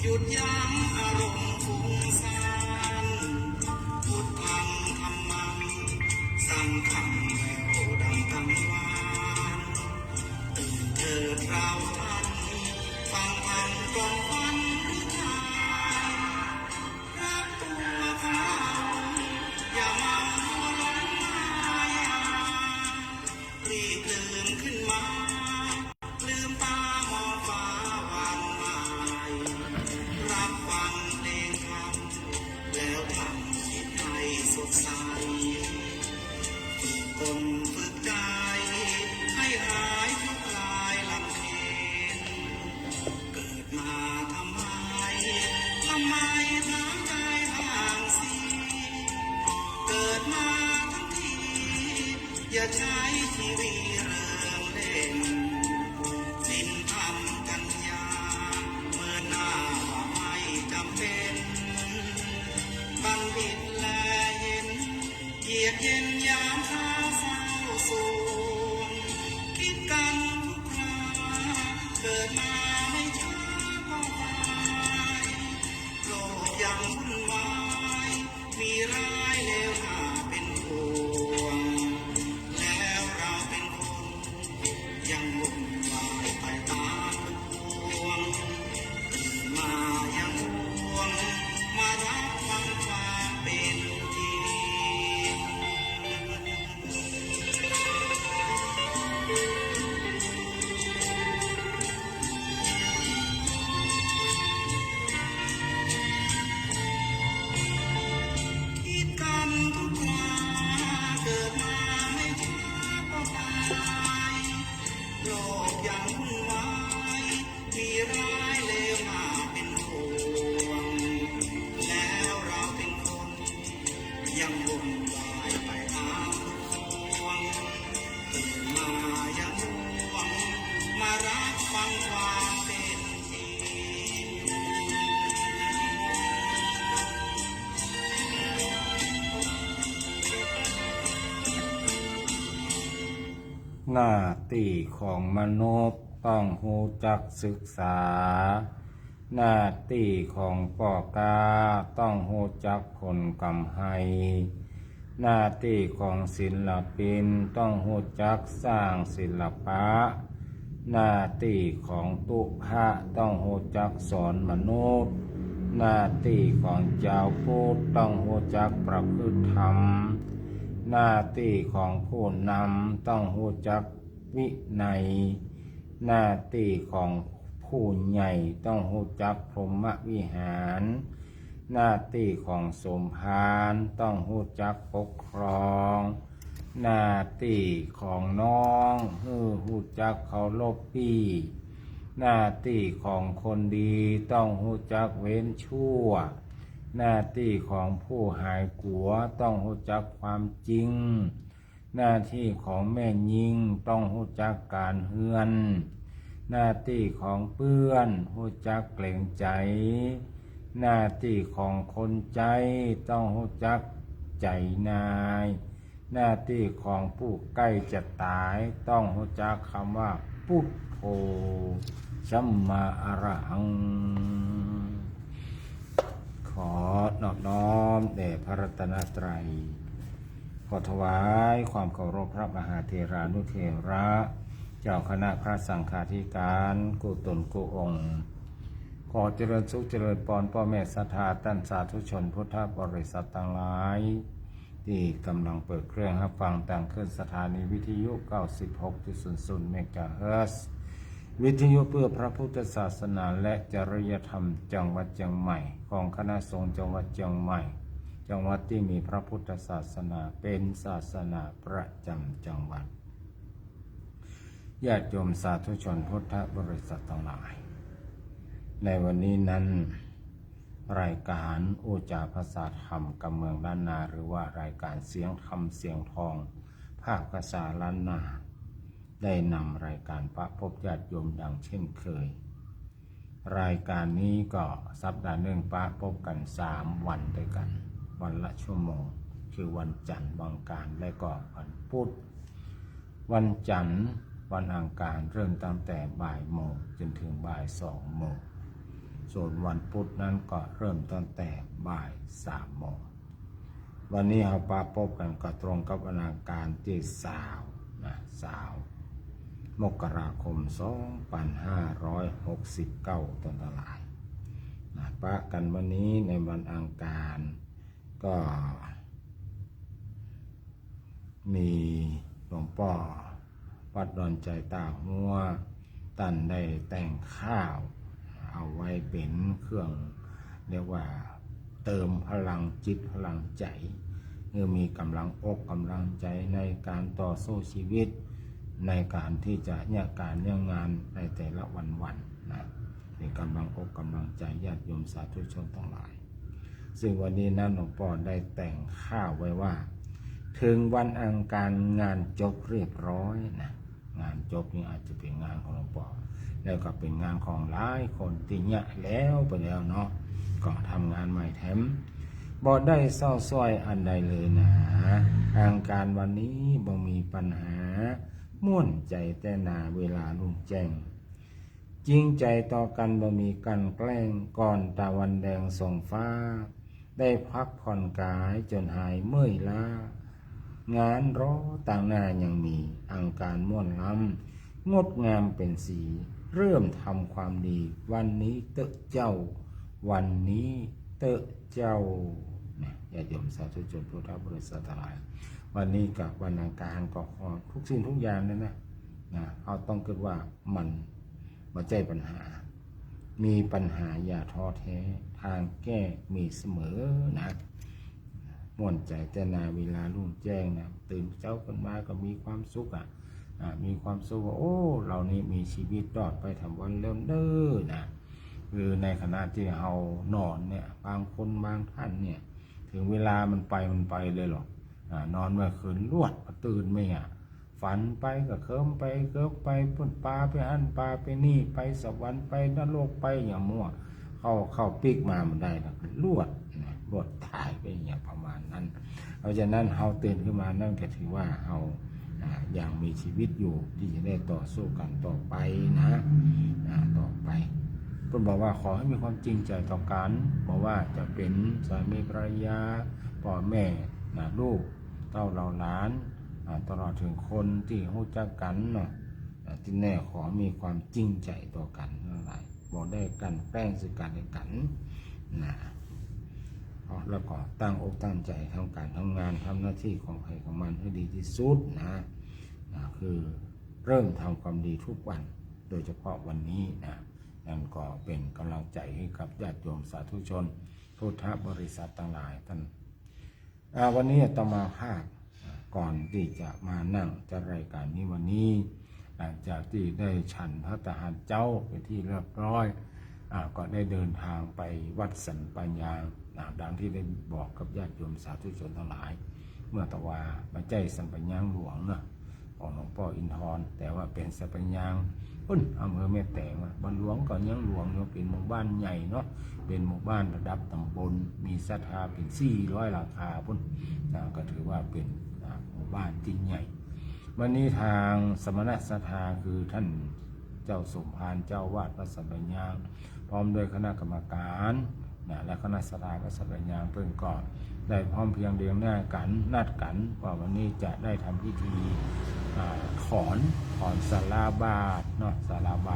หยุดยั้งอารมณ์ฟุ้งซ่านพุทธังธัมมังสังฆังแววดังกังวานตื่นเถิดเราท่านฟังธรรมกล่อมขวัญหรือทานรักตัวของเราอย่าเมามัวหลงมายารีบตื่นขึ้นมาลืมตามองฟ้าวันใหม่รับฟังเพลงธรรมแล้วทำจิตให้สดใสคนฝึกใจให้หายทุกข์คลายลำเค็ญเกิดมาทำไมถามใจทางสิเกิดมาทั้งทีอย่าใช้ชีวิตเรื่องเล่นสิ้นธรรมกัญญาเมื่อหน้าว่าไม่จำเป็นบัณฑิตแลเห็นเหยียดเย็นยามเช้าเศร้าสูญคิดกันทุกคราเกิดมาไม่ช้าก็ตายโลกยังวุ่นวายมีร้ายเลวหน้าเป็นห่วงแล้วเราเป็นคนยังวุ่นวายไปตามพวงตื่นมายังห่วงมารับฟังความเป็นจริงคิดกันทุกคราเกิดมาไม่ช้าก็ตายโลกยังวุ่นวายมีร้ายเลวหน้าเป็นห่วงแล้วเราเป็นคนยังวุ่นวายไปตามพวงตื่นมายังห่วงมารับฟังความเป็นจริง หน้าที่ของมนุษย์ต้องรู้จักศึกษาหน้าที่ของพ่อกาต้องรู้จักผลกำให้หน้าที่ของศิลปินต้องรู้จักสร้างศิลปะหน้าที่ของตุฆะต้องรู้จักสอนมนุษย์หน้าที่ของเจ้าพุทธต้องรู้จักประพฤติธรรมหน้าที่ของผู้นำต้องรู้จักวินัยหน้าที่ของผู้ใหญ่ต้องรู้จักพรหมวิหารหน้าที่ของสมภารต้องรู้จักปกครองหน้าที่ของน้องรู้จักเคารพพี่หน้าที่ของคนดีต้องรู้จักเว้นชั่วหน้าที่ของผู้หายกัวต้องรู้จักความจริงหน้าที่ของแม่ยิงต้องรู้จักการเฮือนหน้าที่ของเปื้อนรู้จักเกรงใจหน้าที่ของคนใจต้องรู้จักใจนายหน้าที่ของผู้ใกล้จะตายต้องรู้จักคำว่าพุทโธสัมมาอรหังขอนอบน้อมแด่พระรัตนตรัยขอถวายความเคารพพระมหาเถรานุเถระเจ้าคณะพระสังฆาธิการกุตนกุองค์ขอเจริญสุขเจริญพรพ่อแม่ศรัทธาท่านสาธุชนพุทธบริษัททั้งหลายที่กำลังเปิดเครื่องรับฟังต่างขึ้นสถานีวิทยุ 96.00 เมกะเฮิรตซ์วิทยุเพื่อพระพุทธศาสนาและจริยธรรมจังหวัดเชียงใหม่ของคณะสงฆ์จังหวัดเชียงใหม่จังหวัดที่มีพระพุทธศาสนาเป็นศาสนาประจำจังหวัดญาติโยมสาธุชนพุทธบริษัททั้งหลายในวันนี้นั้นรายการโอจาภาษาธรรมกำเมืองล้านนาหรือว่ารายการเสียงธรรมเสียงทองภาคภาษาล้านนาได้นำรายการพระพบญาติโยมดังเช่นเคยรายการนี้ก็สัปดาห์หนึ่งพระพบกัน3 วันด้วยกันวันละชั่วโมงคือวันจันทร์วันอังคารและก็วันพุธวันจันทร์วันอังคารเริ่มตั้งแต่บ่ายโมงจนถึงบ่าย2 โมง ส่วนวันพุธนั้นก็เริ่มตั้งแต่บ่าย3 โมงวันนี้เราปาพบกันก็ตรงกับวันอังคารที่20 มกราคม 2569ต้นตลายปะกันวันนี้ในวันอังคารก็มีหลวงพ่อวัดดอนใจตาหัวตันได้แต่งข้าวเอาไว้เป็นเครื่องเรียกว่าเติมพลังจิตพลังใจเมื่อมีกำลังอกกำลังใจในการต่อสู้ชีวิตในการที่จะเนี่ยการเนี่ยงานในแต่ละวันนะเป็นกำลังอกกำลังใจญาติโยมสาธุชนทั้งหลายซึ่งวันนี้นั้นหลวงพ่อได้แต่งข้าวไว้ว่าถึงวันอังคารงานจบเรียบร้อยนะงานจบนี่อาจจะเป็นงานของหลวงพ่อแล้วก็เป็นงานของหลายคนที่เนี่ยแล้วไปแล้วเนาะก็ทำงานใหม่แถมบ่ได้เศร้าส้อยอันใดเลยนะอังคารวันนี้บ่มีปัญหาม่วนใจแต่นาเวลาลุ่งแจ้งจริงใจต่อกันบ่มีกันแกล้งก่อนตะวันแดงส่องฟ้าได้พักผ่อนกายจนหายเมื่อยล้างานรอต่างหน้ายังมีอังคารม่วนล้ำงดงามเป็นสีเริ่มทำความดีวันนี้เตอะเจ้าวันนี้เตอะเจ้าญาติโยมสาธุชนพุทธบริษัททั้งหลายวันนี้กับวันอังคารก็ขอทุกสิ่งทุกอย่างเลยนะเอาต้องคิดว่ามันมาใจปัญหามีปัญหาอย่าท้อแท้ทางแก้มีเสมอนะม่วนใจแต่นาเวลารุ่งแจ้งนะตื่นเช้าขึ้นมาก็มีความสุขมีความสุขว่าโอ้เรานี่มีชีวิตรอดไปทำวันเริ่มเด้อนะคือในขณะที่เรานอนเนี่ยบางคนบางท่านเนี่ยถึงเวลามันไปเลยหรอกนอนเมื่อคืนลวดตื่นไม่ฝันไปก็เคลิ้มไปเกิบไปพุ่นปลาไปอันปลาไปนี่ไปสวรรค์ไปนรกไปอย่างมั่วเข้าปีกมามันได้นะลวดตายไปอย่างประมาณนั้นเพราะฉะนั้นเราตื่นขึ้นมานั่นก็ถือว่าเรายังมีชีวิตอยู่ที่จะได้ต่อสู้กันต่อไปนะต่อไปเพิ่นบอกว่าขอให้มีความจริงใจต่อกันบอกว่าจะเป็นสามีภรรยาพ่อแม่ลูกเต้าเราหลานตลอดถึงคนที่รู้จักกันเนาะที่แน่ขอมีความจริงใจต่อกันนั่นแหละบอกได้กันแป้งซึ่งกันและกันนะแล้วก็ตั้งอกตั้งใจทำการทำงานทำหน้าที่ของใครของมันให้ดีที่สุดนะคือเริ่มทำความดีทุกวันโดยเฉพาะวันนี้นะนั่นก็เป็นกำลังใจให้กับญาติโยมสาธุชนพุทธบริษัททั้งหลายท่านวันนี้ต้องมาภาคก่อนที่จะมานั่งจัดรายการนี้วันนี้หลังจากที่ได้ฉันพระตาหารเจ้าเป็นที่เรียบร้อยก็ได้เดินทางไปวัดสันปัญญาดังที่ได้บอกกับญาติโยมสาธุชนทั้งหลายเมื่อตะวามาใจสันปัญญาหลวงนะของหลวงพ่ออินทร์แต่ว่าเป็นสันปัญญาอำเภอแม่แตงบ้านหลวงก็ยังหลวงเนาะเป็นหมู่บ้านใหญ่เนาะเป็นหมู่บ้านระดับตำบลมีศรัทธาเป็น400 หลังคาก็ถือว่าเป็นหมู่บ้านที่ใหญ่วันนี้ทางสมณศรัทธาคือท่านเจ้าสมภารเจ้าวาดวัดสันปัญญาพร้อมด้วยคณะกรรมการและคณะศรัทธาวัดสันปัญญาเพิ่งก่อนได้พร้อมเพียงเรียงหน้ากันนัดกันว่าวันนี้จะได้ทำพิธีถอนศาลาบาทเนาะศาลาบ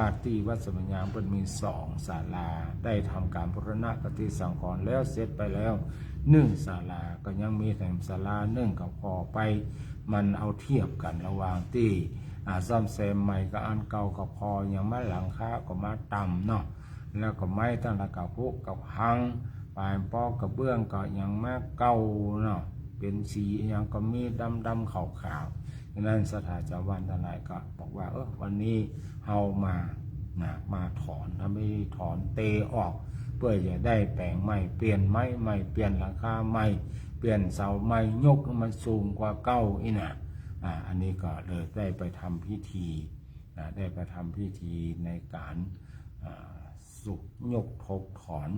าทที่วัดสันปัญญาเพิ่นมี2ศาลาได้ทำการบูรณะปฏิสังขรณ์แล้วเสร็จไปแล้ว1ศาลาก็ยังมีแต่ศาลา1กับพอไปมันเอาเทียบกันระหว่างที่ซ่อมแซมใหม่กับอันเก่ากับพอยังไม่หลังคาก็มาต่ำเนาะแล้วก็ไม้ตั้งแต่กับพุกับหังปลายปอกกับเบื้องก็ยังแม่เก่าเนาะเป็นสียังก็มีดำขาวดังนั้นสถาจาวันทนายก็บอกว่าวันนี้เฮามาถอนถ้าไม่ถอนเตออกเพื่อจะได้แปลงใหม่เปลี่ยนไม้ใหม่เปลี่ยนหลังคาใหม่เปลี่ยนเสาใหม่ยกให้มันสูงกว่าเก่าอีน่ะอันนี้ก็เลยได้ไปทำพิธีในการสุกยกทบถอน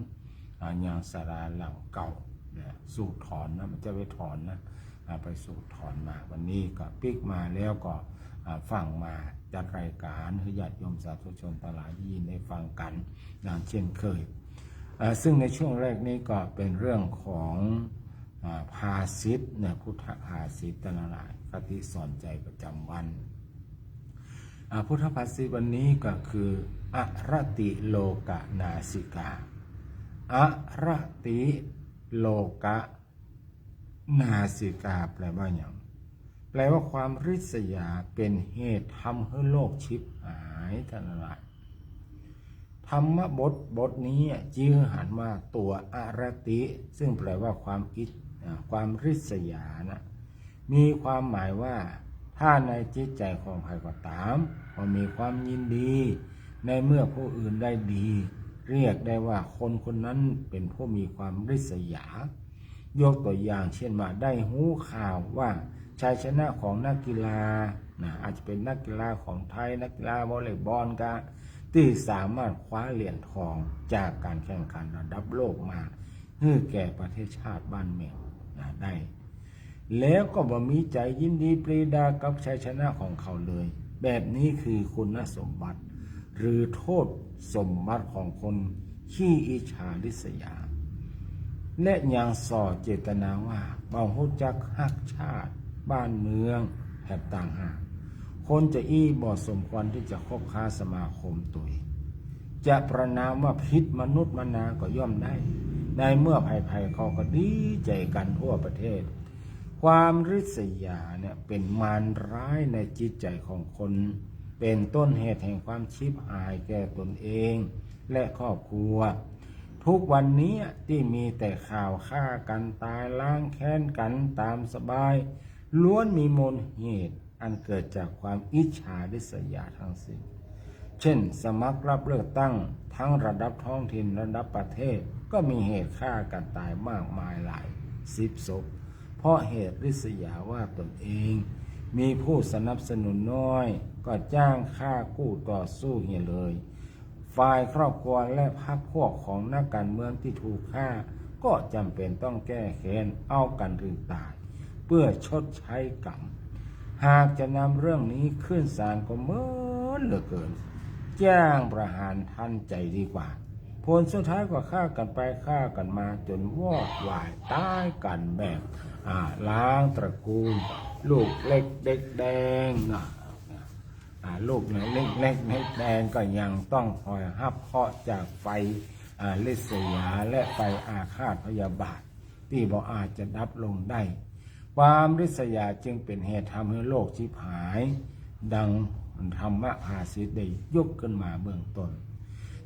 อย่างศาลาหลังเก่าสูกถอนนะมันจะไปถอนนะไปสูกถอนมาวันนี้ก็ปิกมาแล้วก็ ฟังมาจัดรายการให้ญาติโยมสาธุชนทั้งหลายได้ยินได้ฟังกันอย่างเช่นเคยซึ่งในช่วงแรกนี้ก็เป็นเรื่องของภาษิตเนี่ยพุทธภาษิตทั้งหลายคติสอนใจประจำวันพุทธภาษิตวันนี้ก็คืออรติโลกนาสิกาอรติโลกนาสิกาแปลว่าอย่างแปลว่าความริษยาเป็นเหตุทำให้โลกชิบหายทั้งหลายธรรมบทนี้ชื่อหันว่าตัวอรติซึ่งแปลว่าความริษยานะมีความหมายว่าถ้าในจิตใจของใครก็ตามก็มีความยินดีในเมื่อผู้อื่นได้ดีเรียกได้ว่าคนคนนั้นเป็นผู้มีความริษยายกตัวอย่างเช่นว่าได้หูข่าวว่าชัยชนะของนักกีฬาอาจจะเป็นนักกีฬาของไทยนักกีฬาวอลเลย์บอลกันที่สามารถคว้าเหรียญทองจากการแข่งขันระดับโลกมาให้แก่ประเทศชาติบ้านเมืองได้แล้วก็บ่มีใจยินดีปรีดากับชัยชนะของเขาเลยแบบนี้คือคุณสมบัติหรือโทษสมบัติของคนขี้อิจฉาริษยาและยังส่อเจตนาว่าบ่รู้จักฮักชาติบ้านเมืองแถบต่างหากคนจะบ่สมควรที่จะคบค้าสมาคมตัวเองจะประนามว่าพิษมนุษย์มนาก็ย่อมได้ในเมื่อภัยเขาก็ดีใจกันทั่วประเทศความริษยาเนี่ยเป็นมารร้ายในจิตใจของคนเป็นต้นเหตุแห่งความชิบหายแก่ตนเองและครอบครัวทุกวันนี้ที่มีแต่ข่าวฆ่ากันตายล้างแค้นกันตามสบายล้วนมีมูลเหตุอันเกิดจากความอิจฉาริษยาทั้งสิ้นเช่นสมัครรับเลือกตั้งทั้งระดับท้องถิ่นระดับประเทศก็มีเหตุฆ่ากันตายมากมายหลาย10 ศพเพราะเหตุริษยาว่าตนเองมีผู้สนับสนุนน้อยก็จ้างฆ่ากู้ต่อสู้เหี้ยเลยฝ่ายครอบครัวและพรรคพวกของนักการเมืองที่ถูกฆ่าก็จำเป็นต้องแก้แค้นเอากันถึงตายเพื่อชดใช้กรรมหากจะนำเรื่องนี้ขึ้นศาลก็เหมือนเหลือเกินแจ้งประหารทันใจดีกว่าผลสุดท้ายก็ฆ่ากันไปฆ่ากันมาจนวอดวายตายกันแบบล้างตระกูลลูกเล็กเด็กแดงลูกเล็กเด็กแดงก็ยังต้องคอยรับเคราะห์จากไฟริษยาและไฟอาฆาตพยาบาทที่บ่อาจจะดับลงได้ความริษยาจึงเป็นเหตุทำให้โลกชิบหายดังธรรมภาษิตได้ยกขึ้นมาเบื้องต้น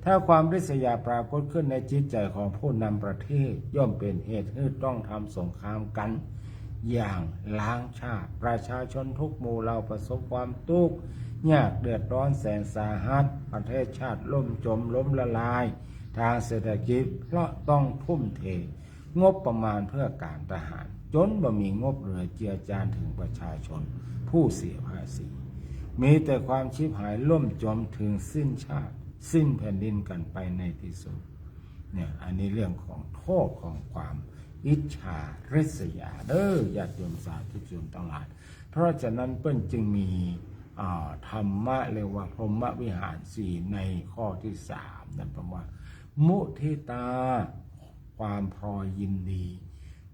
ถ้าความริษยาปรากฏขึ้นในจิตใจของผู้นำประเทศย่อมเป็นเหตุให้ต้องทำสงครามกันอย่างล้างชาติประชาชนทุกหมู่เหล่าประสบความทุกข์ยากเดือดร้อนแสนสาหัสประเทศชาติล่มจมล้มละลายทางเศรษฐกิจเพราะต้องทุ่มเทงบประมาณเพื่อการทหารจนบ่มีงบเหลือเจือจานถึงประชาชนผู้เสียภาษีมีแต่ความชิบหายล่มจมถึงสิ้นชาติสิ้นแผ่นดินกันไปในที่สุดเนี่ยอันนี้เรื่องของโทษของความอิจฉาริษยาญาติโยมสาธุชนทั้งหลายเพราะฉะนั้นเปิ้นจึงมีธรรมะเรียกว่าพรหมวิหาร4ในข้อที่3นั่นแปลว่ามุทิตาความพอยินดี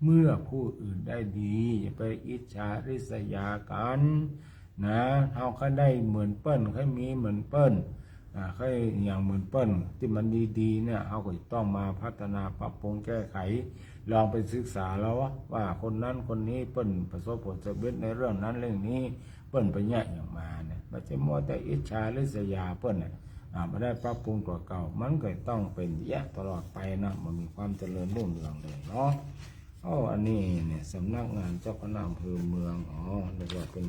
เมื่อผู้อื่นได้ดีอย่าไปอิจฉาริษยากันนะเขาก็ได้เหมือนเปิ้นเขามีเหมือนเปิ้นเขาอย่างเหมือนเปิ้นที่มันดีๆเนี่ยเขาก็ต้องมาพัฒนาปรับปรุงแก้ไขลองไปศึกษาแล้วว่าคนนั้นคนนี้เปิ้นประสบผลสำเร็จในเรื่องนั้นเรื่องนี้เปิ้นไปแยกอย่างมาเนี่ยไม่ใช่มัวแต่อิจฉาริษยาเปิ้นเนี่ยไม่ได้ปรับปรุงตัวเก่ามันก็ต้องเป็นแยกตลอดไปนะมันมีความเจริญรุ่งเรืองเลยเนาะอันนี้เนี่ยสำนักงานเจ้าคณะอำเภอเมืองเรียกว่าเป็น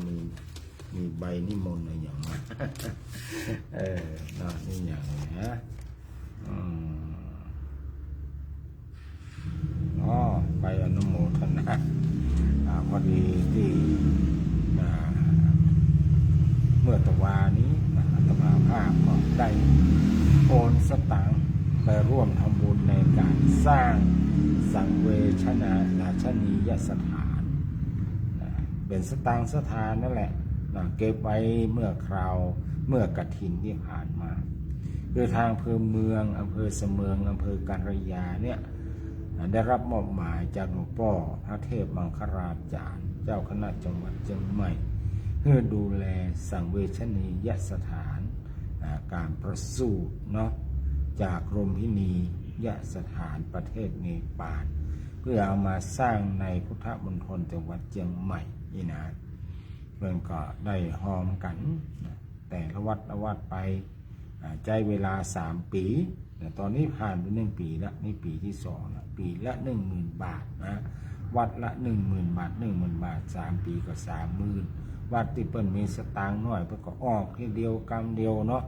มีใบนิมนต์อะไรอย่างนั้นนี่อย่างนี้นะใบอนุโมทนาพอดีที่เมื่อตะวานี้อาตมาภาพก็ได้โอนสตางค์ไปร่วมทำบุญในการสร้างสังเวชนาราชนียสถานเป็นสตางค์สถานนั่นแหละ เก็บไว้เมื่อกฐินที่ผ่านมาคือทางอำเภอเมืองอำเภอเสมิงอำเภอการระยาเนี่ยได้รับมอบหมายจากหลวงพ่อพระเทพมังคราจารย์เจ้าคณะจังหวัดเชียงใหม่เพื่อดูแลสังเวชนียสถานการประสูติเนาะจากกรมพินียสถานประเทศเนปาลเพื่อเอามาสร้างในพุทธมณฑลจังหวัดเชียงใหม่นี่นะเพิ่นก็ได้หอมกันแต่ละวัดไปใจเวลา3 ปีตอนนี้ผ่านไป1 ปีแล้วนี่ปีที่2แล้วปีละ 10,000 บาทนะวัดละ 10,000 บาท 10,000 บาท3 ปีก็ 30,000 วัดที่เปิ้นมีสตางค์น้อยเพิ่นก็ออกทีเดียวกำเดียวเนาะ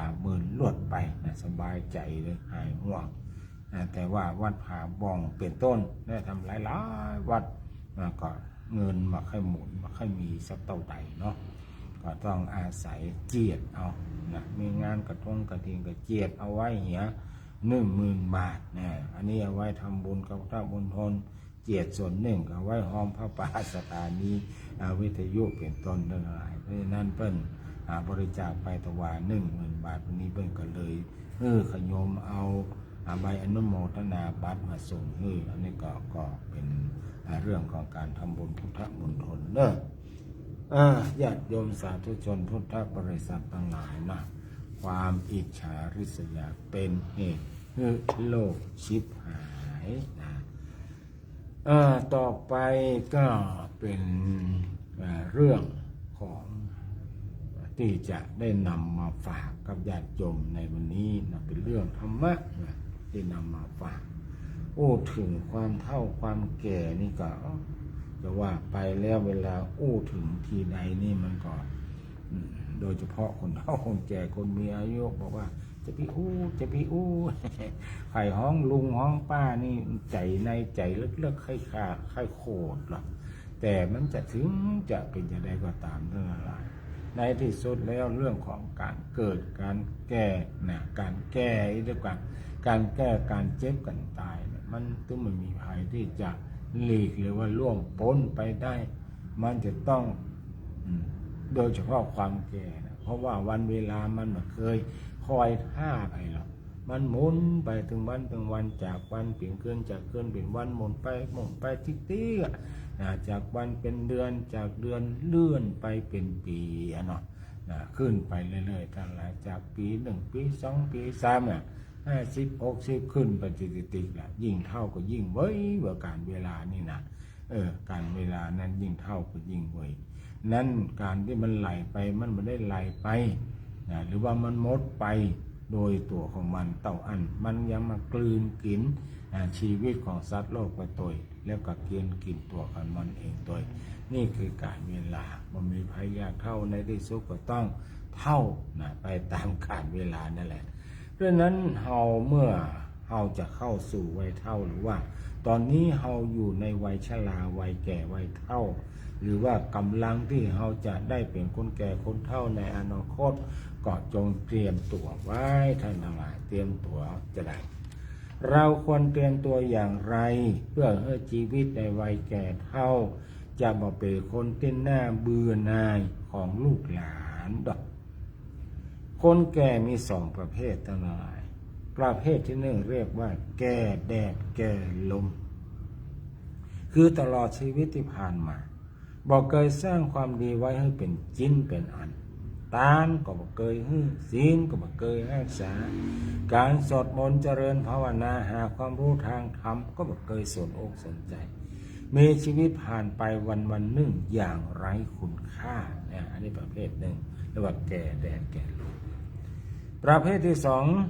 30,000ลวดไปนะสบายใจเลยหายห่วงแต่ว่าวัดผาบ่องเป็นต้นได้ทำหลายวัดก็เงินมาค่อยหมุนมาค่อยมีสักเท่าใดเนาะก็ต้องอาศัยเจียดเอานะมีงานกระถิ่นก็เจียดเอาไว้เหีย10,000 บาทนะอันนี้เอาไว้ทำบุญกับพระมณฑลเจียดส่วนหนึ่งเอาไว้ห้อมพระป่าสถานีวิทยุเป็นต้นทั้งหลายเพราะฉะนั้นเปิ้นบริจาคไปถวาย10,000 บาทวันนี้เปิ้นก็เลยขยมเอาใบอนุโมทนาบัตรมาส่งอันนี้ก็เป็นเรื่องของการทำบุญพุทธมณฑลเนอะญาติโยมสาธุชนพุทธบริษัททั้งหลายนะความอิจฉาริษยาเป็นเหตุให้โลกชิบหายนะต่อไปก็เป็นเรื่องของที่จะได้นำมาฝากกับญาติโยมในวันนี้นะเป็นเรื่องธรรมะนะที่นำมาฝากถึงความเฒ่าความแก่นี่ก็จะว่าไปแล้วเวลาถึงทีใดนี่มันก็โดยเฉพาะคนเฒ่าคนแก่คนมีอายุบอกว่าจะพี่ไข่ห้องลุงห้องป้านี่ใจในใจลึกๆไข้โคตรหรอกแต่มันจะถึงจะเป็นจะได้ก็ตามเรื่องอะไรในที่สุดแล้วเรื่องของการเกิดการแก่นะการแก้ด้วยกันการแก้การเจ็บกันตายเนี่ยมันต้องไม่มีภัยที่จะหลีกหรือว่าล่วงพ้นไปได้มันจะต้องโดยเฉพาะความแก่นะเพราะว่าวันเวลามันไม่เคยคอยท่าไปหรอกมันหมุนไปถึงวันจากวันเปลี่ยนเคลื่อนจากเคลื่อนเป็นวันหมุนไปติ๊กจากวันเป็นเดือนจากเดือนเลื่อนไปเป็นปีเนาะขึ้นไปเรื่อยๆทั้งหลายจากปี1 ปี2 ปี3 50 60ขึ้นไปติดๆยิ่งเท่าก็ยิ่งเว้ยว่าการเวลานี่นะการเวลานั้นยิ่งเท่าก็ยิ่งเว้ยนั้นการที่มันไหลไปมันไม่ได้ไหลไปหรือว่ามันหมดไปโดยตัวของมันเต่าอันมันยังมากลืนกินชีวิตของสัตว์โลกไปตัวแล้วก็กินตัวของมันเองตัวนี่คือการเวลามันมีภัยยากเท่าในที่สุดก็ต้องเท่าไปตามการเวลานั่นแหละเพราะนั้นเมื่อเราจะเข้าสู่วัยเท่าหรือว่าตอนนี้เราอยู่ในวัยชราวัยแก่วัยเท่าหรือว่ากำลังที่เราจะได้เป็นคนแก่คนเฒ่าในอนาคตก็จงเตรียมตัวไว้ท่านทั้งหลายเตรียมตัวจะได้เราควรเตรียมตัวอย่างไรเพื่อให้ชีวิตในวัยแก่เฒ่าจะมาเป็นคนที่น่าเบื่อหน่ายของลูกหลานดอกคนแก่มี2 ประเภททั้งหลายประเภทที่1เรียกว่าแก่แดดแก่ลมคือตลอดชีวิตที่ผ่านมาบอกเคยสร้างความดีไว้ให้เป็นจิ้นเป็นอันทานก็บอกเคยศีลก็บอกเคยรักษาการสวดมนต์เจริญภาวนาหาความรู้ทางธรรมก็บอกเคยสนอกสนใจมีชีวิตผ่านไปวันหนึ่งอย่างไร้คุณค่าเนี่ยอันนี้ประเภทหนึ่งเรียกว่าแก่แดดแก่ลมประเภทที่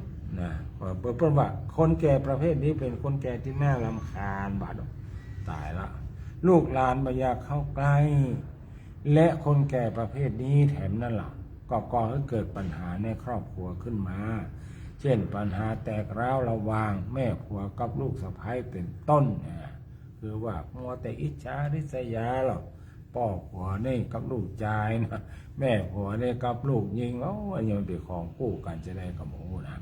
2เปิดว่าคนแก่ประเภทนี้เป็นคนแก่ที่น่ารำคาญบาดตายละลูกหลานไม่อยากเข้าใกล้และคนแก่ประเภทนี้แถมนั่นล่ะก็ก่อให้เกิดปัญหาในครอบครัวขึ้นมาเช่นปัญหาแตกร้าวระหว่างแม่ผัวกับลูกสะใภ้เป็นต้นคือว่ามัวแต่อิจฉาริษยาหรอกพ่อผัวนี่กับลูกชายนะแม่ผัวนี่กับลูกยิงยังเป็นของคู่กันจะได้กับหมูนะ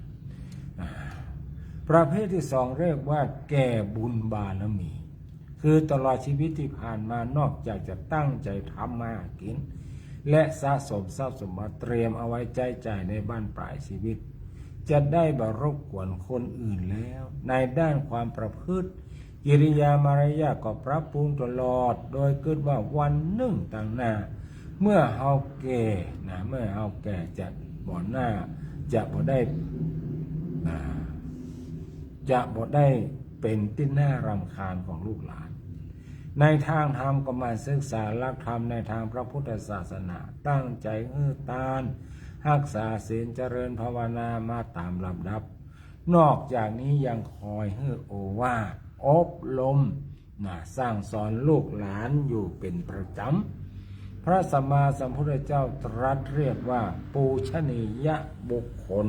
ประเภทที่2เรียกว่าแก่บุญบารมีคือตลอดชีวิตที่ผ่านมานอกจากจะตั้งใจทำมากิน และสะสมทรัพย์สมบัติเตรียมเอาไว้ใจจ่ายในบ้านปลายชีวิตจะได้บรบกวนคนอื่นแล้วในด้านความประพฤติกิริยามารยาทก็ปรับปรุงตลอดโดยคิดว่าวันหนึ่งต่างหน้าเมื่อเฮาแก่เมื่อเฮาแก่จะบ่หน้าจะบ่ได้เป็นที่น่ารำคาญของลูกหลานในทางธรรมก็มาศึกษาหลักธรรมในทางพระพุทธศาสนาตั้งใจตานรักษาศีลเจริญภาวนามาตามลำดับนอกจากนี้ยังคอยโอวาทอบรมสร้างสอนลูกหลานอยู่เป็นประจำพระสัมมาสัมพุทธเจ้าตรัสเรียกว่าปูชนียบุคคล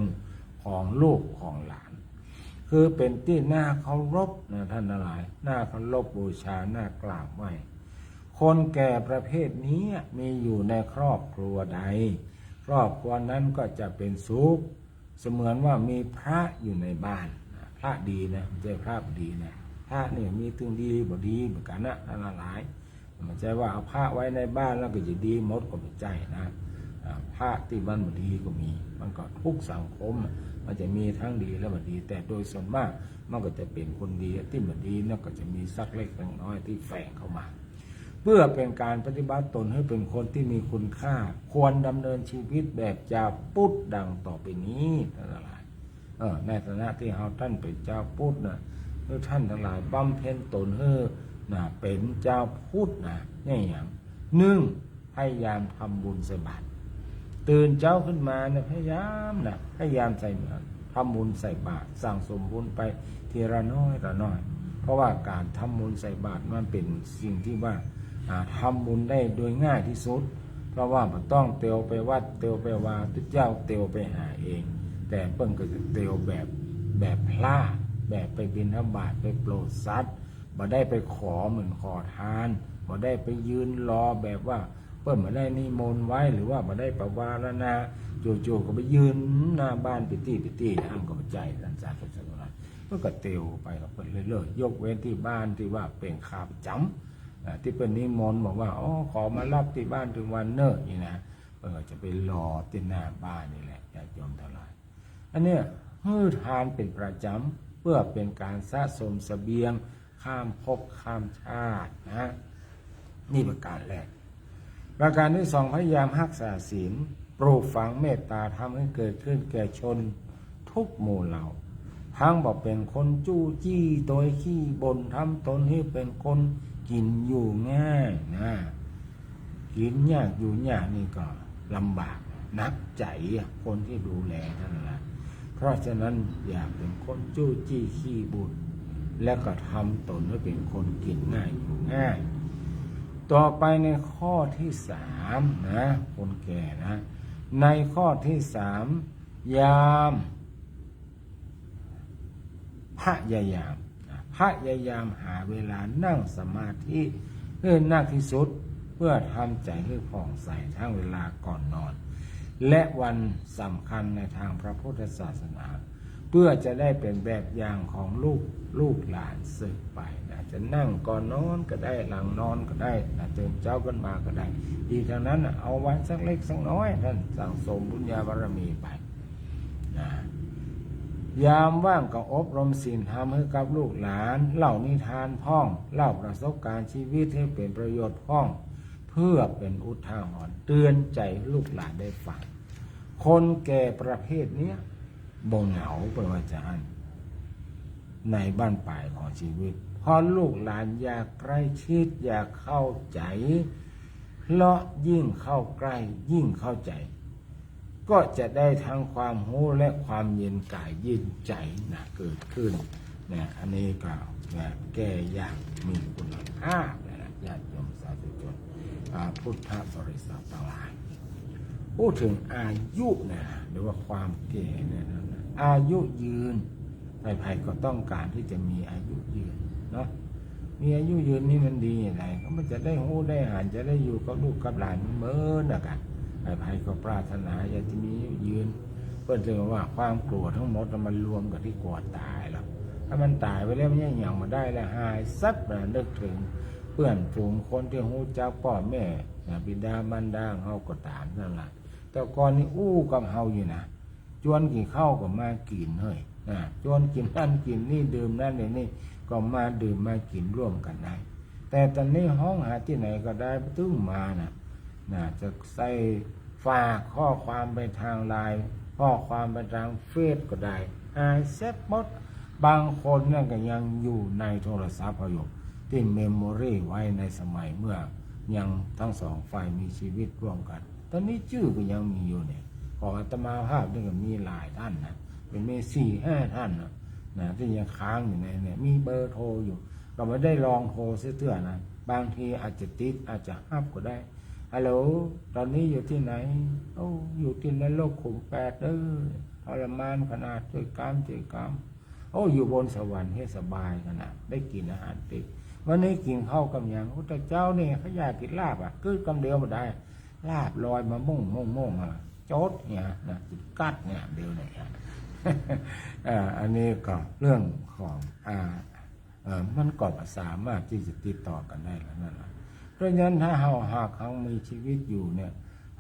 ของลูกของหลานคือเป็นที่น่าเคารพท่านทั้งหลายน่าเคารพบูชาน่ากราบไหว้คนแก่ประเภทนี้มีอยู่ในครอบครัวใดครอบครัวนั้นก็จะเป็นสุขเสมือนว่ามีพระอยู่ในบ้านพระดีนะไม่ใช่พระดีนะพระเนี่ยมีถึงดีบ่ดีเหมือนกันนะท่านหลายไม่ใช่ว่าเอาพระไว้ในบ้านแล้วก็จะดีหมดก็ไม่ใช่นะพระที่บ้านบ่ดีก็มีมันก็ทุกสังคมมันจะมีทั้งดีและบ่ดีแต่โดยส่วนมากมันก็จะเป็นคนดีที่บ่ดีนั่นก็จะมีสักเล็กน้อยที่แฝงเข้ามาเพื่อเป็นการปฏิบัติตนให้เป็นคนที่มีคุณค่าควรดำเนินชีวิตแบบเจ้าพุทธดังต่อไปนี้ท่านทั้งหลายในฐานะที่เราท่านเป็นเจ้าพุทธท่านทั้งหลายบำเพ็ญตนเป็นเจ้าพุทธนี่อย่างพยายามทำบุญใส่บาตรตื่นเช้าขึ้นมาพยายามใส่ทำบุญใส่บาตรสั่งสมบุญไปทีละน้อยละน้อยเพราะว่าการทำบุญใส่บาตรมันเป็นสิ่งที่ว่าทำบุญได้โดยง่ายที่สุดเพราะว่ามันต้องเตียวไปวัดเตียวไปวาทุกเจ้าเตียวไปหาเองแต่เปิ้งก็จะเตียวแบบพระแบบไปบิณฑบาตไปโปรดสัตว์บ่ได้ไปขอเหมือนขอทานบ่ได้ไปยืนรอแบบว่าเปิ้นบ่ได้นิมนต์ไว้หรือว่าบ่ได้ประวารณาจู่ๆก็ไปยืนหน้าบ้านปิตี้ห้ามก็ใจรันสาธุสักหน่อยมันก็เตียวไปกับเปิ้นเรื่อยๆยกเว้นที่บ้านที่ว่าเป็นขาประจำที่เป็นนิมนต์บอกว่าขอมารับที่บ้านถึงวันเนอร์นี่นะเปิ้นก็จะไปรอที่หน้าบ้านนี่แหละญาติโยมทั้งหลายอันเนี้ยทานเป็นประจำเพื่อเป็นการสะสมเสบียงข้ามภพข้ามชาตินี่ประการแรกประการที่สองพยายามรักษาศีลปลูกฝังเมตตาทำให้เกิดขึ้นแก่ชนทุกหมู่เหล่าทั้งบอกเป็นคนจู้จี้โดยขี้บ่นทำตนให้เป็นคนกินอยู่ง่ายกินยากอยู่ยากนี่ก็ลำบากนักใจคนที่ดูแลนั่นแหละเพราะฉะนั้นอย่าเป็นคนจู้จี้ขี้บ่นและก็ทำตนให้เป็นคนกินง่ายอยู่ง่ายต่อไปในข้อที่สามคนแก่ในข้อที่สามยามพยายามหาเวลานั่งสมาธิให้นักที่สุดเพื่อทำใจให้ผ่องใสทั้งเวลาก่อนนอนและวันสำคัญในทางพระพุทธศาสนาเพื่อจะได้เป็นแบบอย่างของลูกหลานสืบไปจะนั่งก่อนนอนก็ได้หลังนอนก็ได้ตื่นเช้าขึ้นมาก็ได้อีกทางนั้นเอาไว้สักเล็กสักน้อยท่านสั่งสมบุญญาบารมีไปยามว่างก็อบรมศีลธรรมให้กับลูกหลานเล่านิทานพ่องเล่าประสบการณ์ชีวิตให้เป็นประโยชน์พ่องเพื่อเป็นอุทาหรณ์เตือนใจลูกหลานได้ฟังคนแก่ประเภทนี้บ่เหงาเป็นว่าจารย์ในบ้านปลายของชีวิตพอลูกหลานอยากใกล้ชิดอยากเข้าใจเพราะยิ่งเข้าใกล้ยิ่งเข้าใจก็จะได้ทั้งความรู้และความเย็นกายเย็นใจเกิดขึ้นอันนี้ก็แก่อย่างมีคุณภาพญาติโยมสาธุชนพุทธบริษัททั้งหลายพูดถึงอายุหรือว่าความแก่อายุยืนใครๆก็ต้องการที่จะมีอายุยืนมีอายุยืนนี่มันดีอะไรก็มันจะได้หู้ได้อ่านจะได้อยู่กับลูกกับหลานเหมือนกันใครๆก็ปรารถนาอยากจะมีอายุยืนเพื่อจะว่าความกลัวทั้งหมดมันรวมกับที่กลัวตายแล้วถ้ามันตายไปแล้วมันยังมาได้แล้วหายซับนึกถึง พื่อนฝูงคนที่ฮู้จักพ่อแม่บิดามารดาเฮาก็ตามนั่นล่ะแต่ก่อนนี่อู้กับเฮาอยู่นะชวนกินข้าวก็มากินเฮ้ยชวนกินนั่นกินนี่ดื่มนั่นนี่ก็มาดื่มมากินร่วมกันได้แต่ตอนนี้ห้องหาที่ไหนก็ได้ตึ้งมาจะใส่ฝากข้อความไปทางไลน์ข้อความไปทางเฟซก็ได้เซฟหมดบางคนนั่นก็ยังอยู่ในโทรศัพท์อยู่ที่เมมโมรีไว้ในสมัยเมื่อยังทั้งสองฝ่ายมีชีวิตร่วมกันตอนนี้ชื่อก็ยังมีอยู่เนี่ยของอาตมาภาพนี่ก็มีหลายท่านนะเป็นมี4-5 ท่านนะที่ยังค้างอยู่ในเนี่ยมีเบอร์โทรอยู่ก็ไม่ได้ลองโทรเสียเตื้อนะบางทีอาจจะติดอาจจะฮับก็ได้ฮัลโหลตอนนี้อยู่ที่ไหนอยู่ที่ในโลกขุม8ทรมานขนาดช่วยกรรมอยู่บนสวรรค์ให้สบายขนาดได้กินอาหารติดวันนี้กินข้าวกับอย่างแต่เจ้าเนี่ยเขาอยากกินลาบคือกำเดียวมาได้ลาบลอยมาม่งโจดเนี่ยนะกัดเนี่ยเดียวเนี่ยอันนี้ก็เรื่องของมันก็สามารถที่จะติดต่อกันได้แล้วนั่นแหละเพราะฉะนั้นถ้าเราหากเขามีชีวิตอยู่เนี่ย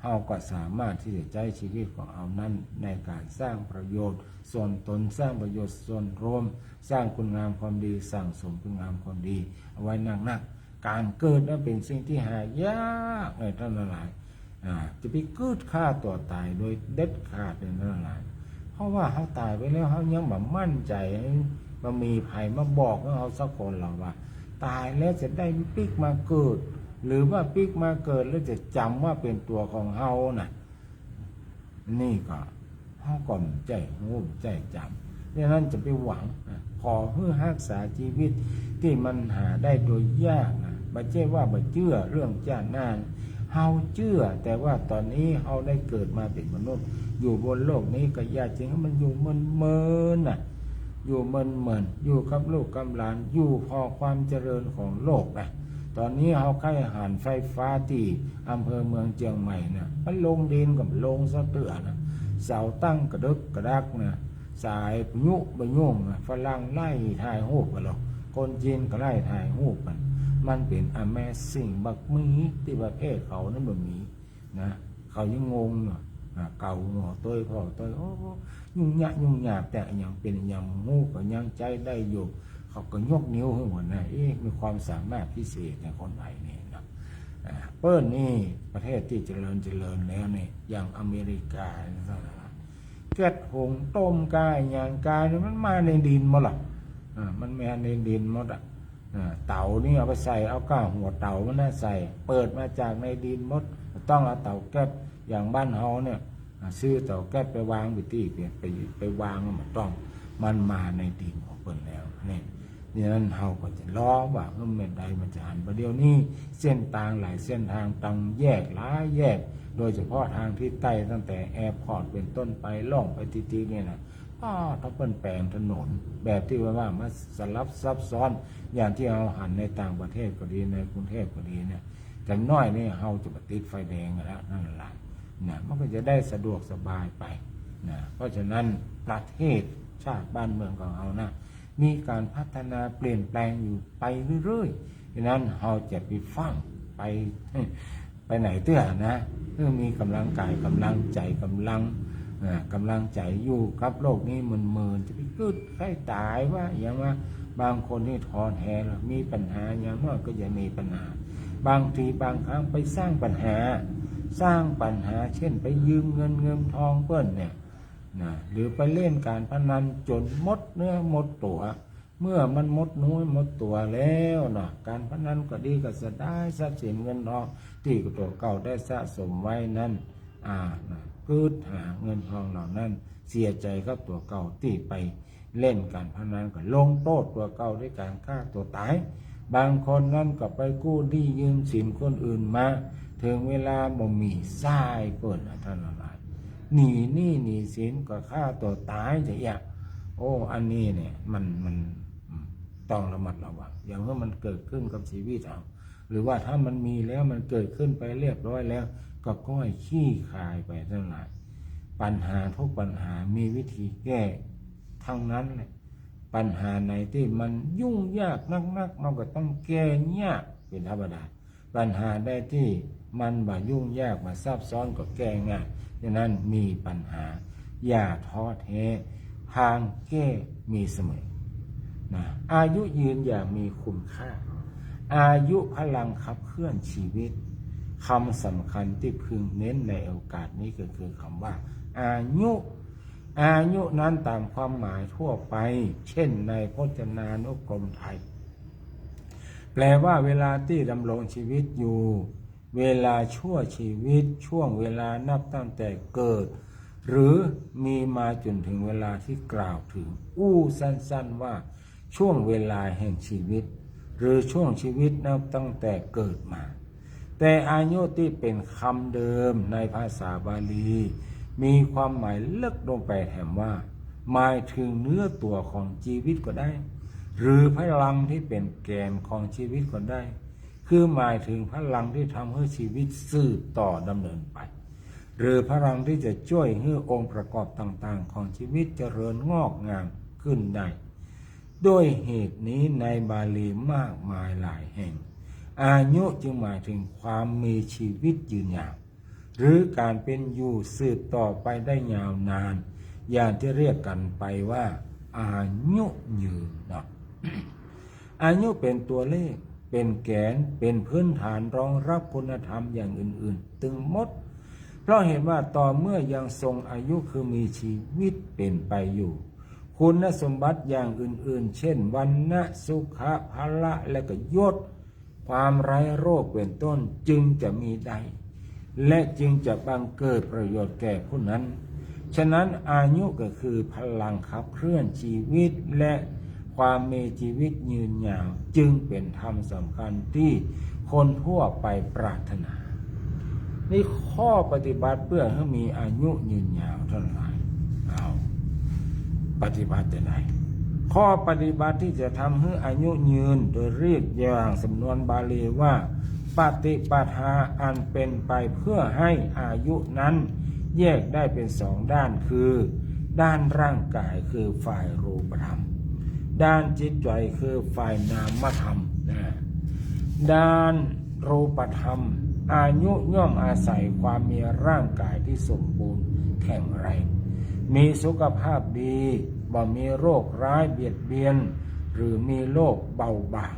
เราก็สามารถที่จะใช้ชีวิตของเรานั้นในการสร้างประโยชน์ส่วนตนสร้างประโยชน์ส่วนรวมสร้างคุณงามความดีสั่งสมคุณงามความดีเอาไว้นักการเกิดนั้นเป็นสิ่งที่หายากในท่านหลายจะไปเกิดฆ่าตัวตายโดยเด็ดขาดในท่านหลายเพราะว่าเขาตายไปแล้วเขายังแบบมั่นใจมามีภัยมาบอกให้เขาสักคนเราว่าตายแล้วจะได้ปิ๊กมาเกิดหรือว่าปิ๊กมาเกิดแล้วจะจำว่าเป็นตัวของเฮานี่ก็เฮาก่อนใจงูใจจำดังนั้นจะไปหวังขอเพื่อรักษาชีวิตที่มันหาได้โดยยากไม่ใช่ว่าบ่เชื่อเรื่องชาติหน้าเฮาเชื่อแต่ว่าตอนนี้เฮาได้เกิดมาเป็นมนุษย์อยู่บนโลกนี้ก็ยากจริงมันอยู่เมินอยู่เหมือนอยู่กับลูกกับหลานอยู่พอความเจริญของโลกตอนนี้เขาใกล้หานไฟฟ้าที่อำเภอเมืองเชียงใหม่มันลงดินกับลงสะเตือเสาตั้งกระดึกกระดักสายยุบยุ่งฝรั่งไล่ถ่ายรูปกันหรอกคนจีนก็ไล่ถ่ายรูปกันมันเป็นAmazing บักมีที่ประเทศเขานั้นบ่มีเขายังงงเก่าหนอตัวพ่อตัวยุ่งยากแต่ยังเป็นยังงูก็ยังใจได้อยู่เขาก็ยกนิ้วให้หมดมีความสามารถพิเศษในคนไทยนี่เปิ้ลนี่ประเทศที่เจริญแล้วเนี่ยอย่างอเมริกาเกล็ดหงต้มกายอย่างกายมันมาในดินหมดมันมาในดินหมดเต่านี่เอาไปใส่เอาก้าหัวเต่ามันใส่เปิดมาจากในดินหมดต้องเอาเต่าแก๊บอย่างบ้านเฮาเนี่ยซื้อเต่าแก๊บไปวางไปวางมันมาในดินของเปิ้นแล้วนี่นั้นเฮาก็จะล้อว่าเมื่อใดมันจะหันประเดี๋ยวนี้เส้นทางหลายเส้นทางต้องแยกหลายแยกโดยเฉพาะทางที่ใต้ตั้งแต่แอร์พอร์ตเป็นต้นไปล่องไปทีเนี่ยถ้าเปิ้นแปลงถนนแบบที่ว่ามาสลับซับซ้อนอย่างที่เราหันในต่างประเทศก็ดีในกรุงเทพก็ดีเนี่ยแต่น้อยนี่เฮาจะติดไฟแดงแล้วนั่นแหละมันก็จะได้สะดวกสบายไปเพราะฉะนั้นประเทศชาติบ้านเมืองของเรามีการพัฒนาเปลี่ยนแปลงอยู่ไปเรื่อยๆดังนั้นเราจะไปฟังไปไหนเตื้อเพื่อมีกำลังกายกำลังใจกำลังใจอยู่กับโลกนี้มันจะไปกึดใครตายว่าอย่างว่าบางคนนี่ท้อแท้แล้วมีปัญหาอย่างน้อยก็จะมีปัญหาบางทีบางครั้งไปสร้างปัญหาเช่นไปยืมเงินทองเปิ้นหรือไปเล่นการพนันจนหมดเนื้อหมดตัวเมื่อมันหมดน้อยหมดตัวแล้วการพนันก็ดีก็จะได้ทรัพย์สินเงินทองที่ตัวเก่าได้สะสมไว้นั้นกืดหาเงินทองเหล่านั้นเสียใจกับตัวเก่าที่ไปเล่นการพนันก็ลงโทษตัวเก่าด้วยการฆ่าตัวตายบางคนนั่นก็ไปกู้หนี้ยืมสินคนอื่นมาถึงเวลาบ่มีทรายเปิดท่านอะไรหนีสินก็ฆ่าตัวตายจะอันนี้เนี่ยมันต้องระมัดระวังอย่างว่ามันเกิดขึ้นกับชีวิตเราหรือว่าถ้ามันมีแล้วมันเกิดขึ้นไปเรียบร้อยแล้วก็ค่อยขี้คายไปเท่านั้นปัญหาทุกปัญหามีวิธีแก้ทั้งนั้นเลยปัญหาไหนที่มันยุ่งยากนักมันก็ต้องแก้ยาก เป็นธรรมดาปัญหาได้ที่มันบ่ยุ่งยากมาซับซ้อนก็แก้ง่ายดังนั้นมีปัญหาอย่าท้อแท้ทางแก้มีเสมอนะอายุยืนอย่างมีคุณค่าอายุพลังขับเคลื่อนชีวิตคำสำคัญที่พึงเน้นในโอกาสนี้ก็คือคำว่าอายุนั้นตามความหมายทั่วไปเช่นในพจนานุกรมไทยแปลว่าเวลาที่ดำรงชีวิตอยู่เวลาชั่วชีวิตช่วงเวลานับตั้งแต่เกิดหรือมีมาจนถึงเวลาที่กล่าวถึงสั้นๆว่าช่วงเวลาแห่งชีวิตหรือช่วงชีวิตนับตั้งแต่เกิดมาแต่อายุที่เป็นคำเดิมในภาษาบาลีมีความหมายลึกลงไปแถมว่าหมายถึงเนื้อตัวของชีวิตก็ได้หรือพลังที่เป็นแกนของชีวิตก็ได้คือหมายถึงพลังที่ทำให้ชีวิตสืบต่อดำเนินไปหรือพลังที่จะช่วยให้องค์ประกอบต่างๆของชีวิตเจริญงอกงามขึ้นได้ด้วยเหตุนี้ในบาลีมากมายหลายแห่งอายุจึงหมายถึงความมีชีวิตยืนยาวหรือการเป็นอยู่สืบต่อไปได้ยาวนานอย่างที่เรียกกันไปว่าอายุยืนนะ อายุเป็นตัวเลขเป็นแกนเป็นพื้นฐานรองรับคุณธรรมอย่างอื่นๆตึงหมดเพราะเห็นว่าต่อเมื่อยังทรงอายุคือมีชีวิตเป็นไปอยู่คุณสมบัติอย่างอื่นๆเช่นวรรณะสุขะพละและก็ยศความไร้โรคเป็นต้นจึงจะมีได้และจึงจะบังเกิดประโยชน์แก่ผู้นั้นฉะนั้นอายุก็คือพลังขับเคลื่อนชีวิตและความมีชีวิตยืนยาวจึงเป็นธรรมสำคัญที่คนทั่วไปปรารถนานี่ข้อปฏิบัติเพื่อให้มีอายุยืนยาวเท่าไหร่เอาปฏิบัติจะไหนข้อปฏิบัติที่จะทำให้อายุยืนโดยเรียกอย่างสำนวนบาลีว่าปฏิปทาอันเป็นไปเพื่อให้อายุนั้นแยกได้เป็นสองด้านคือด้านร่างกายคือฝ่ายรูปธรรมด้านจิตใจคือฝ่ายนามธรรมด้านรูปธรรมอายุย่อมอาศัยความมีร่างกายที่สมบูรณ์แข็งแรงมีสุขภาพดีบ่มีโรคร้ายเบียดเบียนหรือมีโรคเบาบาง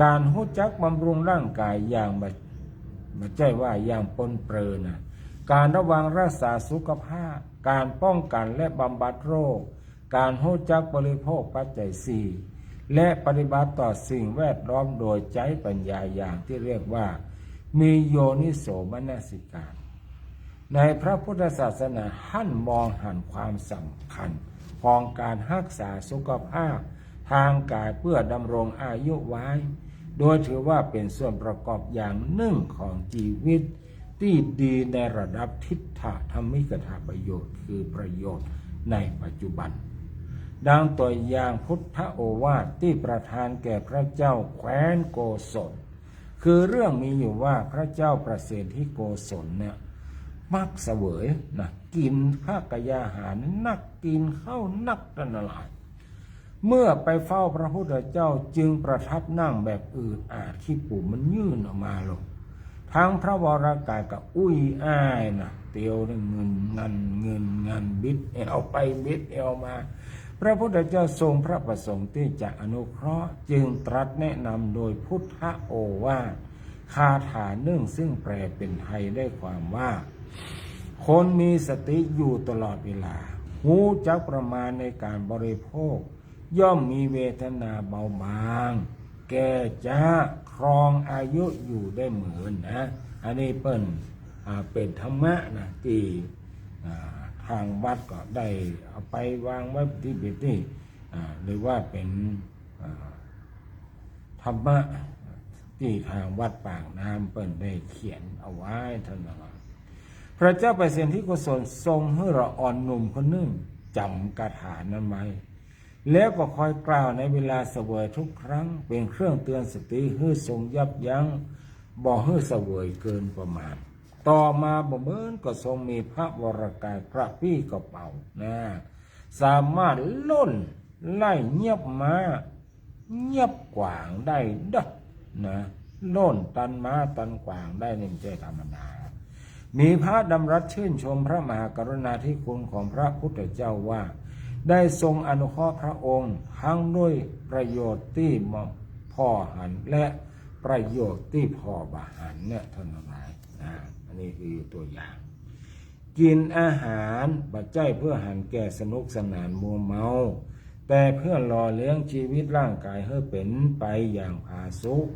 การรู้จักบำรุงร่างกายอย่างไม่ใช่ว่าอย่างปนเปื้อนนะการระวังรักษาสุขภาพการป้องกันและบำบัดโรคการรู้จักบริโภคปัจจัยสี่และปฏิบัติต่อสิ่งแวดล้อมโดยใช้ปัญญาอย่างที่เรียกว่ามีโยนิโสมนสิการในพระพุทธศาสนาท่านมองหันความสำคัญของการรักษาสุขภาพทางกายเพื่อดำรงอายุไว้โดยถือว่าเป็นส่วนประกอบอย่างหนึ่งของชีวิตที่ดีในระดับทิฏฐธรรมิกถประโยชน์คือประโยชน์ในปัจจุบันดังตัวอย่างพุทธโอวาทที่ประทานแก่พระเจ้าแคว้นโกศลคือเรื่องมีอยู่ว่าพระเจ้าประเสริฐที่โกศลเนี่ยมักเสวยนะกินข้ากยาหารนักกินข้าวนักตนลายเมื่อไปเฝ้าพระพุทธเจ้าจึงประทับนั่งแบบอืดอาดขี้ปุ่มมันยื่นออกมาลงทั้งพระวรากายกับอุ้ยอ้ายนะเตียวเงินบิดเอวไปบิดเอวมาพระพุทธเจ้าทรงพระประสงค์ที่จะอนุเคราะห์จึงตรัสแนะนำโดยพุทธโอวาทคาถาหนึ่งซึ่งแปลเป็นไทยได้ความว่าคนมีสติอยู่ตลอดเวลาหูจักประมาณในการบริโภคย่อมมีเวทนาเบาบางแก่จ้าครองอายุอยู่ได้เหมือนนะอันนี้เป็นธรรมะนะที่ทางวัดก็ได้เอาไปวางไว้ที่เบตี้หรือว่าเป็นธรรมะที่ทางวัดปากน้ำเปิ้นได้เขียนเอาไว้ท่านว่าพระเจ้าประเสริฐที่โกศลทรงให้เราอ่อนหนุ่มคนหนึ่งจำคาถานั้นไว้แล้วก็คอยกล่าวในเวลาเสวยทุกครั้งเป็นเครื่องเตือนสติให้ทรงยับยั้งบ่ให้เสวยเกินประมาณต่อมาบ่เหมือนก็ทรงมีพระวรกายพระพี่กระเป๋านะสามารถล่นไล่เงียบมาเงียบกว่างได้ นะโน่นตันม้าตันกวางได้นี่ไม่ใช่ธรรมดามีพระดำรัสชื่นชมพระมหากรุณาธิคุณของพระพุทธเจ้าว่าได้ทรงอนุเคราะห์พระองค์ทั้งด้วยประโยชน์ที่พ่อหันและประโยชน์ที่พ่อบาหันเนี่ยท่านทั้งหลายอันนี้คือตัวอย่างกินอาหารปัจจัยเพื่อหันแก่สนุกสนานมัวเมาแต่เพื่อหล่อเลี้ยงชีวิตร่างกายให้เป็นไปอย่างผาสุก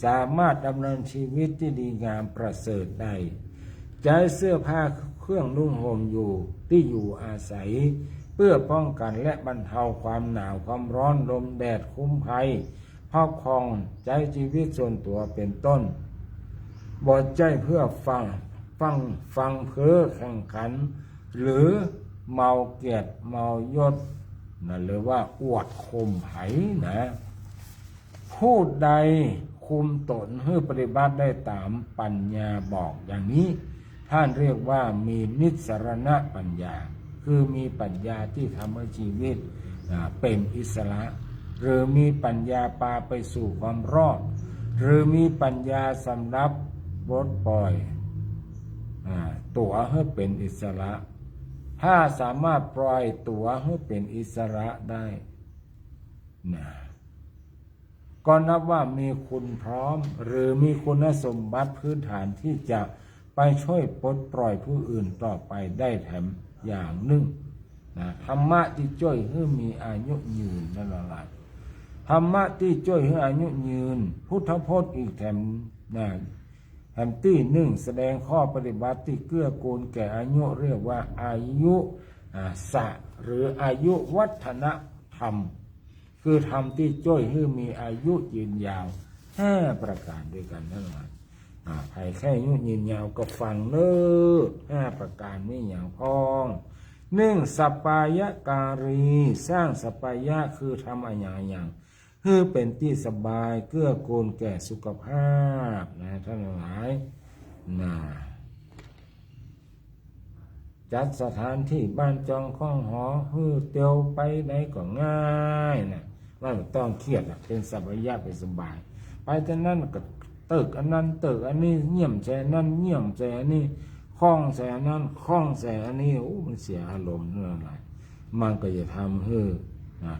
สามารถดำเนินชีวิตที่ดีงามประเสริฐได้ใช้เสื้อผ้าเครื่องนุ่งห่มอยู่ที่อยู่อาศัยเพื่อป้องกันและบรรเทาความหนาวความร้อนลมแดดคุ้มภัยครอบครองใช้ชีวิตส่วนตัวเป็นต้นบ่ใจเพื่อฟังเพ้อแข่งขันหรือเมาเกียรติเมายศนั่นหรือว่าอวดข่มไผนะผู้ใดคุมตนให้ปฏิบัติได้ตามปัญญาบอกอย่างนี้ท่านเรียกว่ามีนิสรณปัญญาคือมีปัญญาที่ทำให้ชีวิตเป็นอิสระหรือมีปัญญาพาไปสู่ความรอดหรือมีปัญญาสำหรับปลดปล่อยตัวให้เป็นอิสระถ้าสามารถปล่อยตัวให้เป็นอิสระได้นะก็นับว่ามีคุณพร้อมหรือมีคุณสมบัติพื้นฐานที่จะไปช่วยปลดปล่อยผู้อื่นต่อไปได้แถมอย่างหนึ่งนะธรรมะที่ช่วยให้มีอายุยืนนั่นแหละธรรมะที่ช่วยให้อายุยืนพุทธพจน์อีกแถมที่หนึ่งแสดงข้อปฏิบัติที่เกื้อกูลแก่อายุเรียกว่าอายุสะหรืออายุวัฒนธรรมคือธรรมที่ช่วยให้มีอายุยืนยาว5ประการด้วยกันนั่นแหละใครแค่อายุยืนยาวก็ฟังเนอะ5ประการนี่อย่างพ้อง1สัปปายการีสร้างสัปปายะคือทำอย่างเพื่อเป็นที่สบายเกื้อกูลแก่สุขภาพนะท่านหลายจัดสถานที่บ้านจองข้องหอฮือเตียวไปไหนก็ง่ายนะว่าไม่ต้องเครียดเป็นสัปปายะเป็นสบายไปแต่นั้นก็ตึกอันนั้นตึกอันนี้เงี่ยมใจนั้นเงี่ยมใจอันนี้คล้องใจอันนั้นคล้องใจอันนี้มันเสียอารมณ์เรื่องอะไรมันก็จะทำให้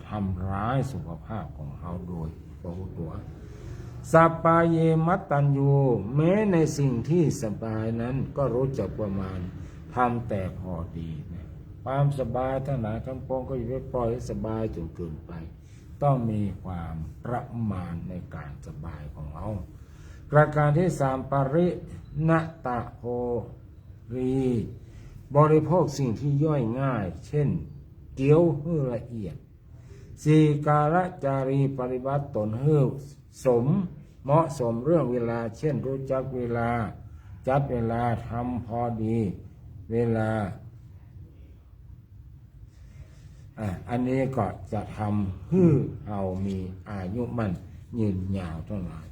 ทำร้ายสุขภาพของเขาโดยตัวสัปปายเยมัตตัญญูแม้ในสิ่งที่สบายนั้นก็รู้จักประมาณทำแต่พอดีนะความสบายทั้งหลายทั้งปวงก็อย่าไปปล่อยให้สบายจนเกินไปต้องมีความประมาณในการสบายของเราประการที่3ปริณตะโภรีบริโภคสิ่งที่ย่อยง่ายเช่นเกี๊ยวให้ละเอียด4การจารีปฏิบัติตนให้เหมาะสมเรื่องเวลาเช่นรู้จักเวลาจัดเวลาทำพอดีเวลาอันนี้ก็จะทำให้เรามีอายุมั่นยืนยาวเท่านั้น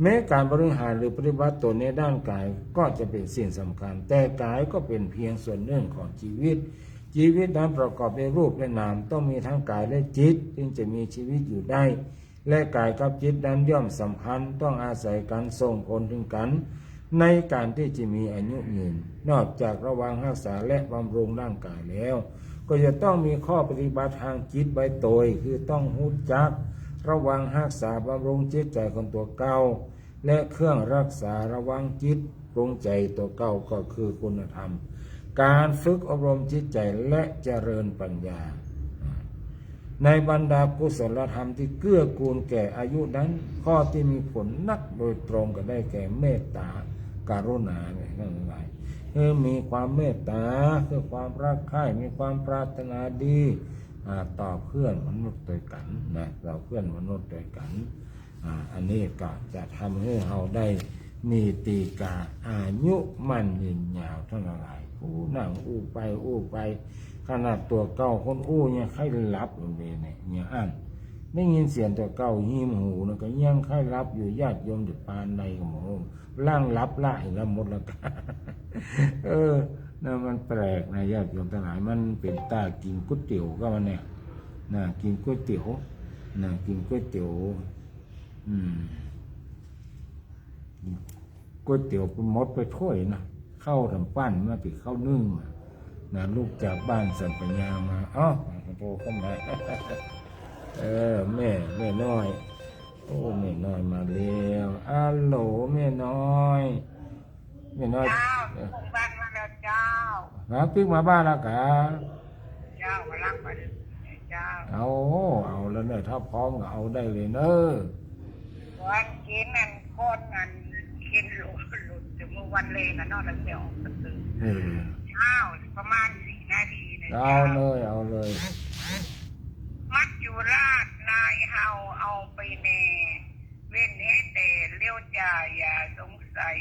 แม้การบริหารหรือปฏิบัติตนในด้านกายก็จะเป็นสิ่งสำคัญแต่กายก็เป็นเพียงส่วนหนึ่งของชีวิตนั้นประกอบด้วยรูปและนามต้องมีทั้งกายและจิตจึงจะมีชีวิตอยู่ได้และกายกับจิตนั้นย่อมสัมพันธ์ต้องอาศัยกันส่งผลถึงกันในการที่จะมีอายุยืนนอกจากระวังรักษาและบำรุงร่างกายแล้วก็จะต้องมีข้อปฏิบัติทางจิตไว้โดยคือต้องรู้จักระวังรักษาบำรุงจิตใจของตัวเก่าและเครื่องรักษาระวังจิตปรุงใจตัวเก่าก็คือคุณธรรมการฝึกอบรมจิตใจและเจริญปัญญาในบรรดากุศลธรรมที่เกื้อกูลแก่อายุนั้นข้อที่มีผลนักโดยตรงก็ได้แก่เมตตาการุณาเนี่ยทั้งหลายมีความเมตตาคือความรักใคร่มีความปรารถนาดีต่อเพื่อนมนุษย์ด้วยกันนะเราเพื่อนมนุษย์ด้วยกันอันนี้ก็จะทำให้เราได้มีตีกาอายุมั่นยืนยาวทั้งหลายนั่งไปขนาดตัวเก่าคนเนี่ยใครหลับอยู่เนี่ยได้ยินเสียงตัวเก่าหิมหูนะก็ยังใครหลับอยู่ญาติโยมอยู่ปานใดของผมร่างหลับละเห็นแล้วหมดแล้วกันนั่นมันแปลกนะญาติโยมทั้งหลายมันเป็นตากินก๋วยเตี๋ยวก็มันเนี่ยกินก๋วยเตี๋ยวกินก๋วยเตี๋ยว ก๋วยเตี๋ยวหมดไปถ้วยนะข้าวทำปั้นมาปิดข้าวนึ่งนะลูกจากบ้านสันปัญญามาอ๋อโทรเข้ามา แม่น้อยโอ้แม่น้อยมาแล้วอัลโหลแม่น้อยเจ้าส่งบ้านมาแล้วเจ้าครับปิ๊กมาบ้านแล้วกะเจ้ามาลักมาเจ้าเอาแล้วเนี่ยถ้าพร้อมก็เอาได้เลยเนอะวันกินนั่นก้นนั่นกินหลุดถึงเมื่อวันเลยนะนอกแล้วจะออกกระตือเจ้าประมาณ4 นาทีนะเอาเลยมัดอยู่ราดนายเฮาเอาไปเนเว้นให้แต่เลี้ยวจ่าอย่าสงสัย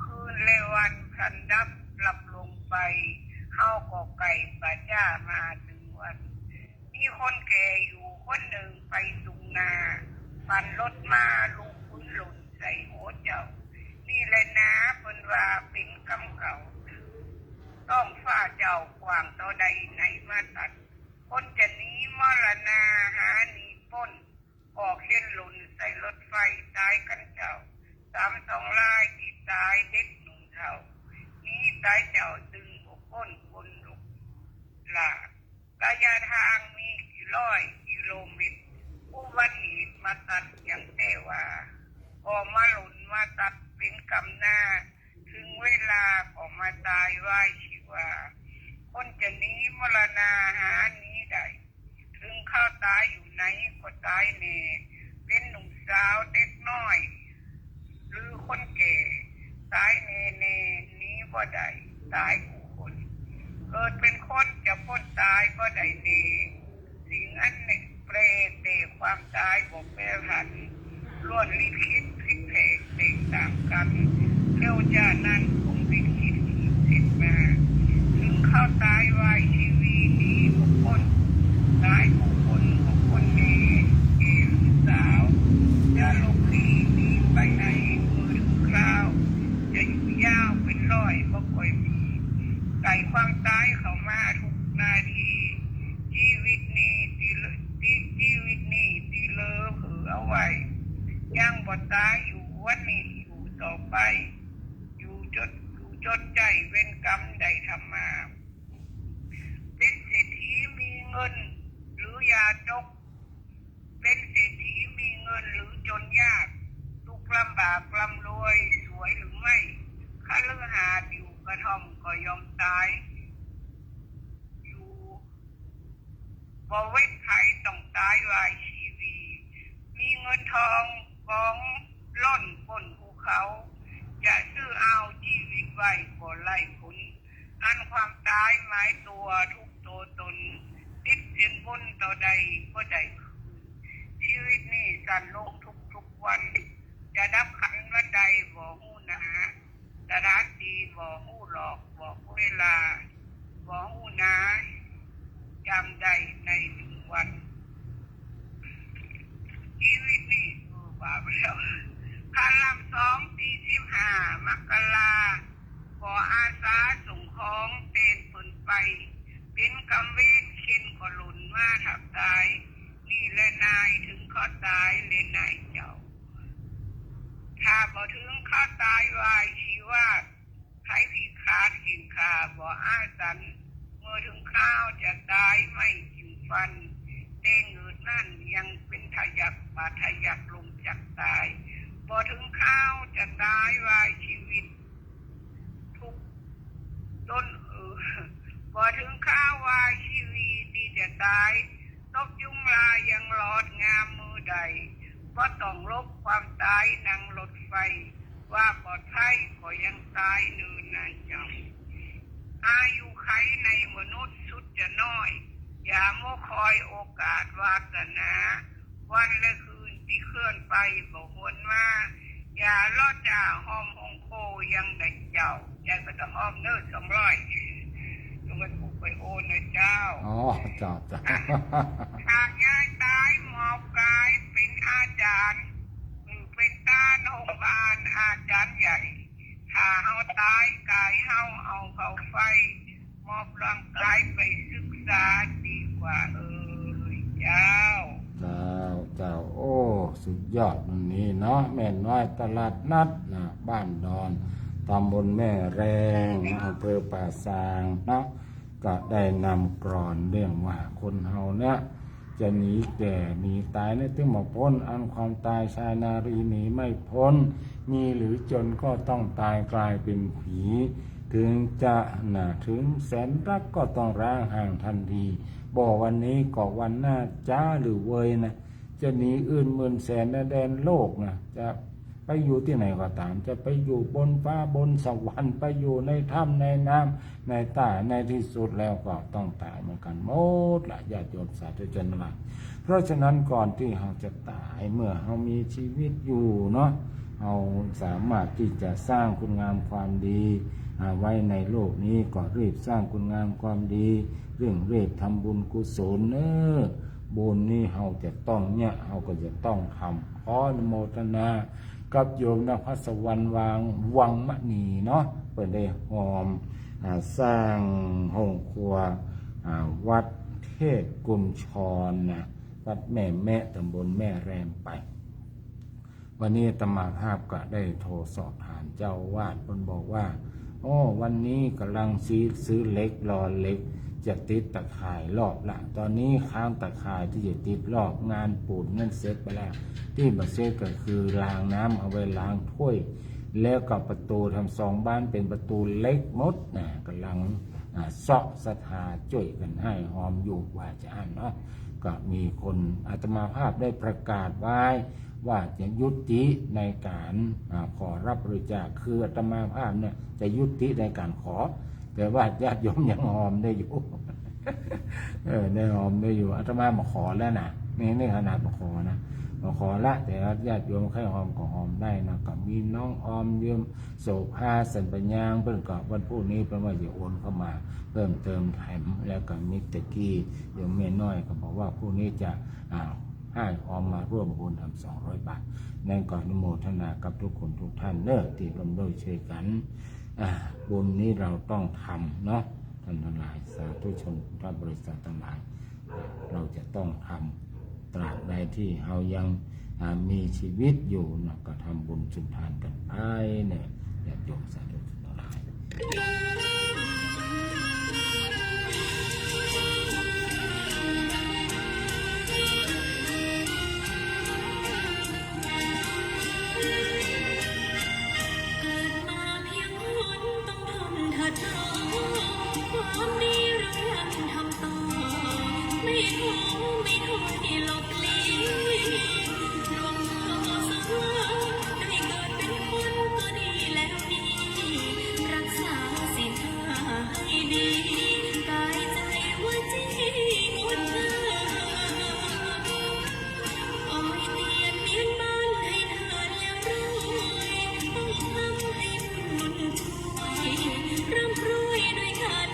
คืนเลวันพันดับหลับลงไปเฮาก็ไก่ป่าจ้ามาถึงวันมีคนแก่อยู่คนหนึ่งไปตุงนาปั่นรถมาลูกพื้นหล่นใส่หัวเจ้านี่แหละนะเป็นว่าเป็นกรรมเก่าต้องฝ่าเจ้ากว่างต่อใดในมาตัดคนจะหนีมรณาหาหนีป้นออกเส้นหล่นใส่รถไฟตายกันเจ้า32 รายที่ตายเด็กหนุ่มเท่านี้ตายเจ้าดึงอกก้นคนลุกหลาระยะทางมีกี่ร้อยกิโลเมตรอุบัติเหตุมาตัดอย่างแต่ว่าพอมาหล่นมาตัดเป็นกำหน้าถึงเวลาก็มาตายไหวชีวาคนจะหนีมรณาหาหนีได้ถึงเข้าตายอยู่ไหนก็ตายเน่เป็นหนุ่มสาวเด็กน้อยหรือคนแก่ตายเน่นี้บ่ได้ตายผู้คนเกิดเป็นคนจะพ้นตายก็ได้เน่สิ่งอันหนึ่งเปรตเตความตายบ่แปรผันล้วนลิขิตผิดเพกแตกต่างกันเที่ยวจานั้นคงลิขิตผิดมาถึงเข้าตายไว้ชีวีนี้บุคคลตายบุคคลนี้เอ๋สาวจะลงลีนี้ไปไหนมือถึงคราวจะอยู่ยาวเป็นร้อยบ่ค่อยมีไก่ความตายเข้ามาทุกนาทีชีวิตนี้ตีเลอเผื่อเอาไว้ยังบ่ตายอยู่วันนี้อยู่ต่อไปอยู่จดใจเว้นกรรมใดทำมาเป็นเศรษฐีมีเงินหรือยาจกเป็นเศรษฐีมีเงินหรือจนยากทุกข์ลำบากลำรวยสวยหรือไม่ข้าฤหัสถ์อยู่กระท่อมก็ยอมตายอยู่บ่เว้นใครต้องตายไว้ชีวีมีเงินทองกองล้นบนภูเขาจะซื้อเอาชีวิตไว้ก็ไล่ผลอันความตายหมายตัวทุกตัวตนติดสินบนต่อใดก็ได้คืนชีวิตนี้สั่นลงทุกวันจะดับขันวันใดบ่ฮู้นะสถานดีบ่ฮู้หลอกบอกเวลาบ่ฮู้นะยามใดใน1 วันชีวิตนี้บาปแล้วคาลับ2 ปี 15 มกราขออาสาส่งของเต้นฝนไปเป็นกำเวทเข็นก็หล่นมาทับตายนี่แหละนายถึงข้อตายเลยนายเจ้าถ้าบ่ถึงข้อตายวายชีวาใครพิขาดหินขาบ่อาสันเมื่อถึงข้าวจะตายไม่จิ้มฟันเต้งเงิดนั่นยังเป็นทะยักบาดทะยักลงจากตายบ่ถึงข้าวจะตายวายชีวิตทุกต้นบ่ถึงข้าววายชีวิตที่จะตายตกยุงลายยังหลอดงามมือใดเพราะต้องลบความตายนั่งรถไฟว่าปลอดภัยก็ยังตายเนินนานจังอายุไขในมนุษย์สุดจะน้อยอย่าโมคอยโอกาสวาสนาวันและคืนที่เคลื่อนไปบ่หวนมาอย่าลอดจ่าหอมหงโคยังได้เจ้าใจก็ต้องอ้อมเนิ่น200ต้องไปปลูกไปโอนนะเจ้าจ้าหากยายตายหมอบกายเป็นอาจารย์เป็นตาโนบาลอาจารย์ใหญ่ถ้าเฮาตายกายเฮาเอาเข้าไฟมอบร่างกายไปศึกษาดีกว่าเจ้าโอ้ สุดยอดวันนี้เนาะแม่น้อยตลาดนัดนะบ้านดอนตำบลแม่แรงอำเภอป่าซางเนาะก็ได้นำกรอนเรื่องว่าคนเฮาเนี่ยจะหนีแก่หนีตายในถึงมาพ้นอันความตายชายนารีหนีไม่พ้นมีหรือจนก็ต้องตายกลายเป็นผีถึงจะถึงแสนรักก็ต้องร้างห่างทันทีบอกวันนี้ก็วันหน้าจ้าหรือเวยนะจะหนีอื่นหมื่นแสนแดนโลกนะจะไปอยู่ที่ไหนก็ตามจะไปอยู่บนฟ้าบนสวรรค์ไปอยู่ในถ้ำในน้ำในใต้ในที่สุดแล้วก็ต้องตายเหมือนกันหมดละญาติโยมสาธุชนทั้งหลายเพราะฉะนั้นก่อนที่เราจะตายเมื่อเรามีชีวิตอยู่เนาะเราสามารถที่จะสร้างคุณงามความดีไว้ในโลกนี้ก็รีบสร้างคุณงามความดีเรื่องเรียบทำบุญกุศลบุญนี่เราจะต้องเนี่ยเราก็จะต้องทำขออนุโมทนากับโยมนภัสวรรณวังมณีเนาะเปิดได้หอมสร้างห้องครัววัดเทศกุมชรนะวัดแม่ตำบลแม่แรมไปวันนี้อาตมาภาพก็ได้โทรสอบถามเจ้าวาดเพิ่นบอกว่าวันนี้กำลังซื้อเหล็กรอเหล็กจะติดตะข่ายรอบละตอนนี้ค้างตะข่ายที่จะติดรอบงานปูนนั่นเสร็จไปแล้วที่มาเสร็จก็คือล้างน้ำเอาไว้ล้างถ้วยแล้วก็ประตูทำ2 บ้านเป็นประตูเล็กมดนะกำลังเสาะศรัทธาช่วยกันให้หอมอยู่ว่าจะอ่านเนาะก็มีคนอาตมาภาพได้ประกาศไว้ว่าจะยุติในการขอรับบริจาคคืออาตมาภาพเนี่ยจะยุติในการขอแต่ว่าญาติโยมยังหอมได้อยู่ ได้หอมได้อยู่อาตมาขอแล้วนะนี่ขนาดมาขอนะมาขอละแต่ญาติโยมใครหอมก็หอมได้นะก็มีน้องออมยืมโสภาสันปัญญางเพิ่นก็วันพรุ่งนี้เป็นว่าจะโอนเข้ามาเพิ่มเติมแถมแล้วก็มิตรกี้โยมเมียน้อยก็บอกว่าพรุ่งนี้จะให้ออมมาร่วมบุญทำ200 บาทนั่นก็อนุโมทนากับทุกคนทุกท่านเนอะที่ร่วมด้วยช่วยกันบุญนี้เราต้องทำเนาะท่านทั้งหลายสาธุชนท่านบริษัททั้งหลายเราจะต้องทำตราบใดที่เรายังมีชีวิตอยู่นะก็ทำบุญสุนทานกันไปเนี่ยญาติโยมสาธุชนทั้งหลาย ความดีเรายังทำต่อไม่ท้อไม่ถอยหลบหลีกลงขอสักวันได้เกิดเป็นคนก็ดีแล้วนี่รักษาศีลให้ดีกายใจวาจางดงามอ้อยเตียนเมียนบ้านให้เธอแล้วรวยต้องทำให้บุญช่วยร่ำรวยด้วยการ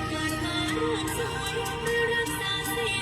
เกิดมาเรื่องสวยหรือรักษาศี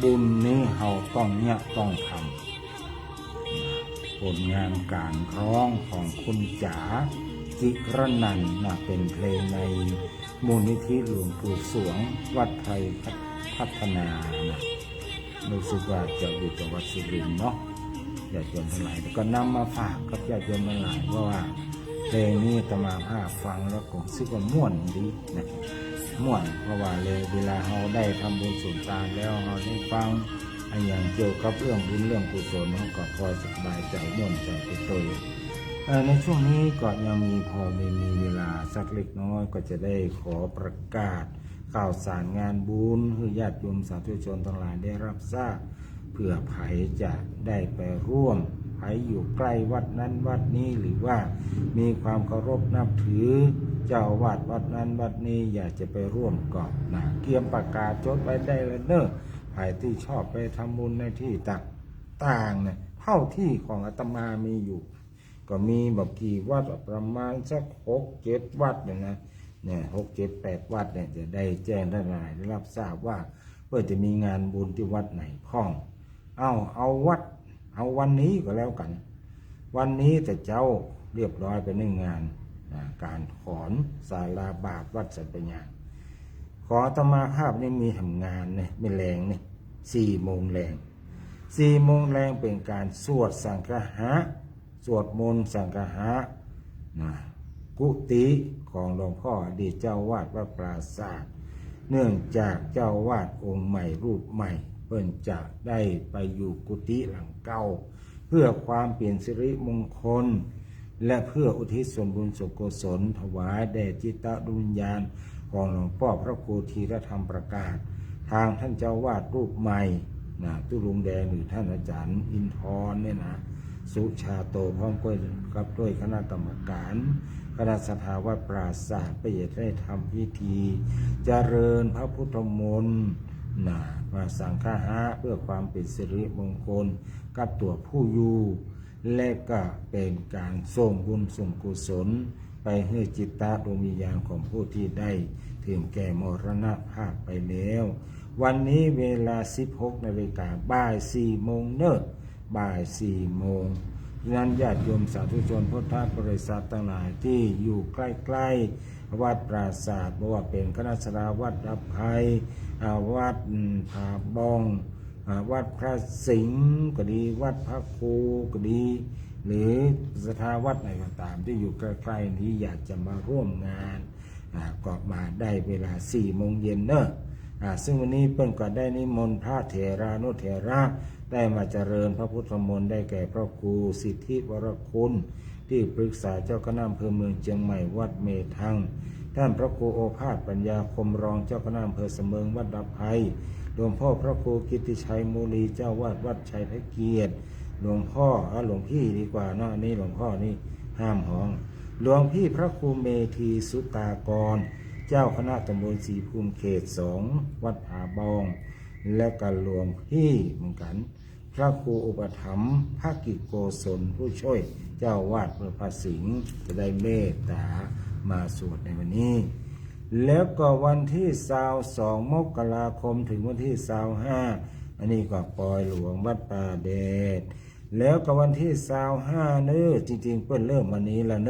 บุญนี้เราต้องเนี่ยต้องทำผลงานการร้องของคุณจ๋าจิรนันท์เป็นเพลงในมูลนิธิหลวงปู่สวงวัดไทยพัฒนารู้สึกว่าจะอยู่จังหวัดสุรินทร์เนาะญาติโยมทั้งหลายก็นำมาฝากกับญาติโยมทั้งหลายเพราะว่าเพลงนี้ตมาภาพฟังแล้วก็รู้สึกว่าม่วนดีนะม่วนเพราะว่าเลยเวลาเราได้ทำบุญสุนทานแล้วเราได้ฟังอย่างเกี่ยวกับเรื่องบุญเรื่องกุศลเราก็พอสบายใจม่วนใจไปตัวในช่วงนี้ก็ยังมีเวลาสักเล็กน้อยก็จะได้ขอประกาศข่าวสารงานบุญให้ญาติโยมสาธุชนทั้งหลายได้รับทราบเพื่อไผจะได้ไปร่วมไผอยู่ใกล้วัดนั้นวัดนี้หรือว่ามีความเคารพนับถือเจ้าอาวาสวัดนั้นวัดนี้อยากจะไปร่วมก็เตรียมประกาศจดไว้ได้เลยเนอะไผที่ชอบไปทำบุญในที่ต่างๆเท่าที่ของอาตมามีอยู่ก็มีแบบกี่วัดประมาณสัก6-7 วัดเนี่ย6-7-8 วัดเนี่ยจะได้แจ้งได้รับทราบว่าเพื่อจะมีงานบุญที่วัดไหนพ้องเอาวันนี้ก็แล้วกันวันนี้แต่เจ้าเรียบร้อยไปในงานการถอนศาลาบาทวัดสันปะญาขออาตมาภาพนี่มีทำงานเนี่ยไม่แรงเนี่ย4 โมงแรงเป็นการสวดสังฆะสวดมนต์สังฆะกุฏิของหลวงพ่ออดีตเจ้าวาดวัดปราสาทเนื่องจากเจ้าวาดองค์ใหม่รูปใหม่เพิ่นจะได้ไปอยู่กุฏิหลังเก่าเพื่อความเปลี่ยนสิริมงคลและเพื่ออุทิศส่วนบุญส่วนกุศลถวายแด่จิตวิญญาณของหลวงพ่อพระครูธีรธรรมประกาศทางท่านเจ้าวาดรูปใหม่ตุลุงแดงหรือท่านอาจารย์อินทร์เนี่ยสุชาโตพร้อมกับด้วยคณะกรรมการคณะสภาวัดปราสาทไปได้ทำพิธีเจริญพระพุทธมนต์มาสังฆะเพื่อความเป็นสิริมงคลกับตัวผู้อยู่และก็เป็นการส่งบุญส่งกุศลไปให้จิตตดวงวิญญาณของผู้ที่ได้ถึงแก่มรณภาพไปแล้ววันนี้เวลา 16 นาฬิกาบ่าย 4 โมงบ่าย 4 โมงนั้นญาติโยมสาธุชนพุทธบริษัททั้งหลายที่อยู่ใกล้ๆวัดปราสาทบอกว่าเป็นคณะสงฆ์วัดรับภัยวัดผาบองวัดพระสิงห์ก็ดีวัดพระครูก็ดีหรือสถาวัดไหนก็ตามที่อยู่ใกล้ๆนี้อยากจะมาร่วมงานก็มาได้เวลา 4 โมงเย็นซึ่งวันนี้เพิ่นก็ได้นิมนต์พระเถรานุเถระได้มาเจริญพระพุทธมนต์ได้แก่พระครูสิทธิวรคุณที่ปรึกษาเจ้าคณะอำเภอเมืองเชียงใหม่วัดเมทังท่านพระครูโอภาสปัญญาคมรองเจ้าคณะอำเภอเสมิงวัดดับไพหลวงพ่อพระครูกิตติชัยมูลีเจ้าวาดวัดชัยพระเกียรติหลวงพี่ดีกว่าอันนี้หลวงพ่อนี่ห้ามห้องหลวงพี่พระครูเมธีสุตากรเจ้าคณะตำบลศรีภูมิเขต 2วัดผาบองและก็หลวงพี่เหมือนกันพระครูอุปถัมภ์ภกิจโกศลผู้ช่วยเจ้าวาดพระสิงห์จะได้เมตตามาสวดในวันนี้แล้วก็วันที่22 มกราคมถึงวันที่25อันนี้ก็ปอยหลวงวัดป่าแดดแล้วก็วันที่25จริงๆเพิ่นเริ่มวันนี้แล้ว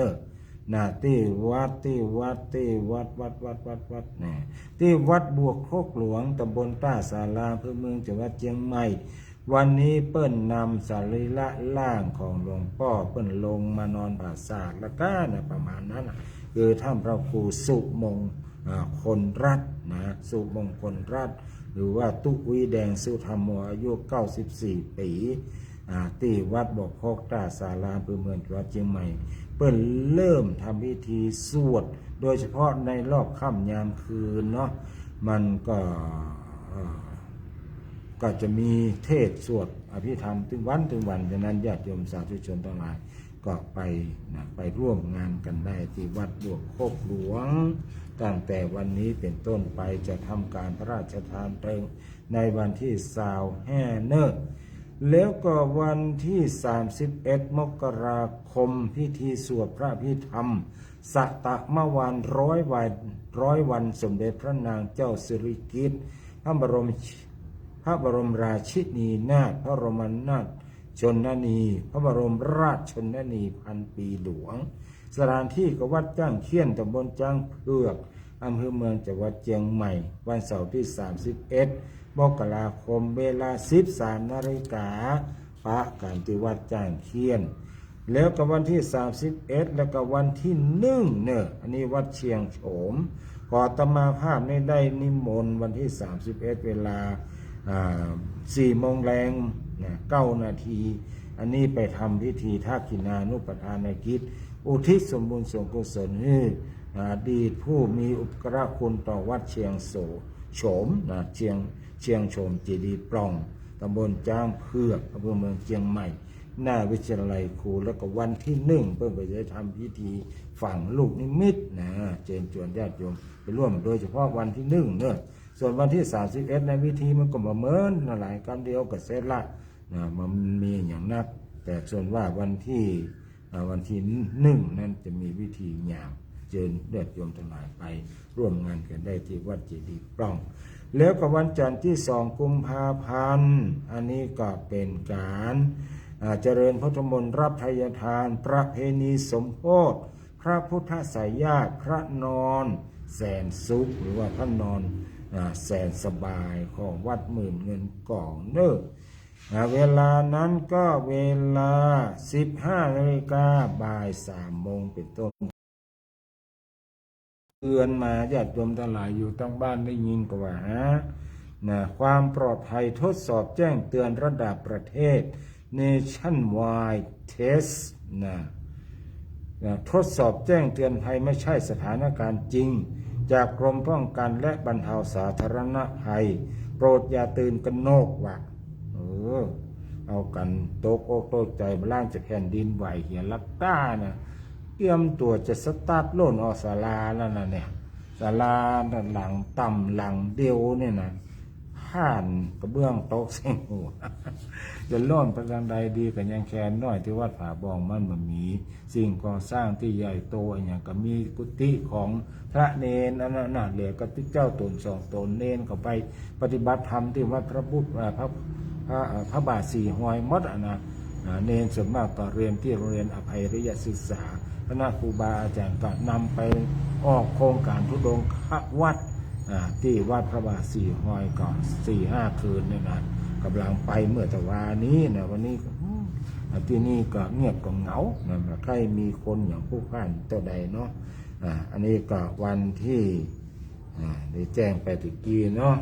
ที่วัดที่วัดบวกโคกหลวงตำบลต้าศาลาอำเภอเมืองจังหวัดเชียงใหม่วันนี้เปิ้นนำสรีระร่างของหลวงพ่อเปิ้นลงมานอนปราสาทแล้วก็ประมาณนั้นคือท่านพระครูสุมงคลรัตน์สุมงคลรัตน์หรือว่าตุวีแดงสุธรรมโมอายุ94 ปีที่วัดบวกโคกต้าศาลาอำเภอเมืองจังหวัดเชียงใหม่เปิ้นเริ่มทำพิธีสวดโดยเฉพาะในรอบค่ำยามคืนมันก็จะมีเทศสวดอภิธรรมถึงวันฉะนั้นญาติโยมสาธุชนทั้งหลายก็ไปร่วมงานกันได้ที่วัดบวกโคกหลวงตั้งแต่วันนี้เป็นต้นไปจะทำการพระราชทานเพลิงในวันที่25แล้วก็วันที่31 มกราคมพิธีสวดพระอภิธรรมสัตมวาน100 วันสมเด็จพระนางเจ้าสิริกิติ์พระบร พระบรมราชินีนาถพระบรมนาถชนนีพระบรมราชชนนีพันปีหลวงสถานที่ก็วัดจ้างเคียนตำบลจ้างเพือกอำเภอเมืองจังหวัดเชียงใหม่วันเสาร์ที่31 มกราคมเวลา 13 นาฬิกาพระการที่วัดจ้างเคียนแล้วก็วันที่31แล้วก็วันที่1เนี่ยอันนี้วัดเชียงโฉมขออาตมาภาพได้นิมนต์วันที่31เวลา4 โมงแรง9 นาทีอันนี้ไปทำพิธีทักษิณานุปทานกิจอุทิศสมบูรณ์ส่วนกุศลให้อดีตผู้มีอุปการะคุณต่อวัดเชียงโฉมเชียงโฉมเจดีย์ปล่องตำบลจ้างเพือกอำเภอเมืองเชียงใหม่หน้าวิทยาลัยครูแล้วก็วันที่1เพื่อไปจะทำพิธีฝังลูกนิมิตเชิญชวนญาติโยมไปร่วมโดยเฉพาะวันที่1เนี่ยส่วนวันที่31ในวิธีมันก็มาเมินหลายกันเดียวก็เสร็จละมันมีอย่างนักแต่ส่วนว่าวันที่1นั้นจะมีวิธียาวเชิญญาติโยมทั้งหลายไปร่วมงานกันได้ที่วัดเจดีย์ปล่องแล้วก็วันจันทร์ที่2 กุมภาพันธ์อันนี้ก็เป็นการเจริญพุทธมนต์รับทายทานประเพณีสมโภชพระพุทธสายญาติพระนอนแสนสุขหรือว่าพระนอนแสนสบายของวัดหมื่นเงินก่องเน้อเวลานั้นก็เวลา 15 นาฬิกาบ่าย 3 โมงเป็นต้นเตือนมาญาติโยมทั้งหลายอยู่ตั้งบ้านได้ยินก็ว่าความปลอดภัยทดสอบแจ้งเตือนระดับประเทศ Nationwide Test ทดสอบแจ้งเตือนภัยไม่ใช่สถานการณ์จริงจากกรมป้องกันและบรรเทาสาธารณภัยโปรดอย่าตื่นกันโนกว่ะเอากันตกอกตกใจบ้างจะแผ่นดินไหวเหียลักต้าเตรียมตัวจะสตาร์ทโล่นออกศาลาแล้วเนี่ยศาลาหลังต่ำหลังเดียวเนี่ยผ่านกระเบื้องโต๊ะเส้นหัวจะล่นไปทางใดดีกันยังแคนน้อยที่วัดผาบองมันมีสิ่งก่อสร้างที่ใหญ่โตอย่างก็มีกุฏิของพระเนนอันนั้นเหลือก็ที่เจ้าตน2 ตนเนนเข้าไปปฏิบัติธรรมที่วัดพระพุทธพระบาท4 หอยมดเนนส่วนมากก็เรียนที่โรงเรียนอภัยริยศึกษาคณะครูบาอาจารย์ก็นำไปออกโครงการธุดงค์วัดที่วัดพระบาท4 หอยก่อน 4-5 คืนเนี่ยกำลังไปเมื่อตะวันนี้วันนี้ที่นี่ก็เงียบก็เหงาใครมีคนอย่างผู้ผ่านตัวใดเนาะอันนี้ก็วันที่ได้แจ้งไปตะกี้เนาะ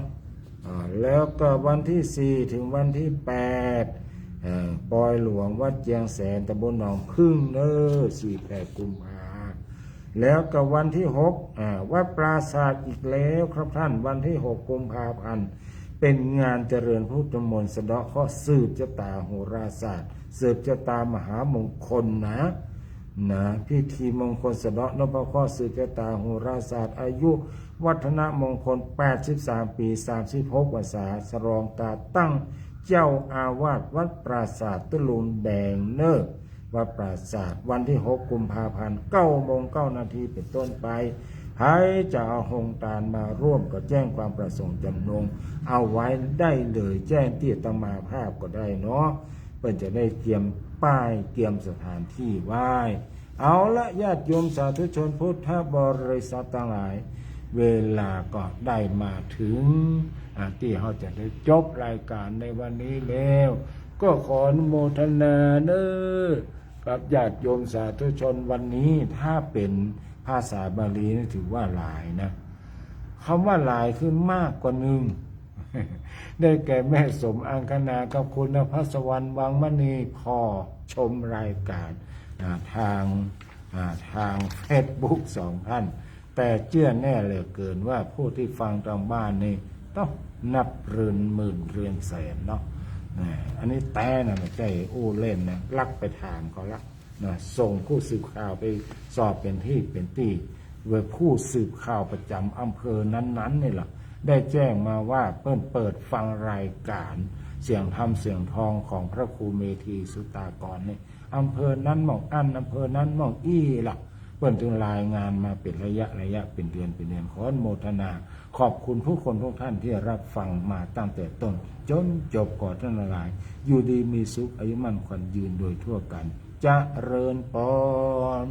แล้วก็วันที่4ถึงวันที่8ปอยหลวงวัดเจียงแสนตำบลหนองพึ่ง48 กุมภาแล้วก็วันที่6วัดปราสาทอีกแล้วครับท่านวันที่6 กุมภาพันธ์เป็นงานเจริญพุทธมนต์สะเดาะเคราะห์สืบชะตาโหราศาสตร์สืบชะตามหามงคลพิธีมงคลสะเดาะนพเคราะห์สืบชะตาโหราศาสตร์อายุวัฒนมงคล83 ปี36 พรรษาฉลองตาตั้งเจ้าอาวาสวัดปราสาทตะลุนแดงวัดปราสาทวันที่6 กุมภาพันธ์ 9:09 นาทีเป็นต้นไปใครจะเอาหงตาลมาร่วมก็แจ้งความประสงค์จำนงเอาไว้ได้เลยแจ้งที่อาตมาภาพก็ได้เนาะเพื่อจะได้เตรียมป้ายเตรียมสถานที่ไว้เอาละญาติโยมสาธุชนพุทธบริษัททั้งหลายเวลาก็ได้มาถึงที่เขาจะได้จบรายการในวันนี้แล้วก็ขออนุโมทนากับญาติโยมสาธุชนวันนี้ถ้าเป็นภาษาบาลีนี่ถือว่าหลายนะคำว่าหลายคือมากกว่าหนึ่ง ได้แก่แม่สมอังคณากับคุณนภัสวรรณวังมณีพอชมรายการทางเฟซบุ๊ก2 ท่านแต่เชื่อแน่เหลือเกินว่าผู้ที่ฟังทางบ้านนี่ต้องนับเรือนหมื่นเรือนแสนเนาะอันนี้แต่ไม่ใช่อู้เล่นนะลักไปถามเขาละส่งผู้สืบข่าวไปสอบเป็นที่โดยผู้สืบข่าวประจำอำเภอนั้นๆนี่แหละได้แจ้งมาว่าเปิดฟังรายการเสียงธรรมเสียงทองของพระครูเมธีสุตากรในอำเภอนั้นมองอันอำเภอนั้นมองอี้ล่ะ ปิ้นถึงรายงานมาเป็นระยะเป็นเดือนขออนุโมทนาขอบคุณผู้คนทุกท่านที่รับฟังมาตั้งแต่ต้นจนจบก่อนท่านหลายอยู่ดีมีสุขอายุมั่นขวัญยืนโดยทั่วกันเจริญพร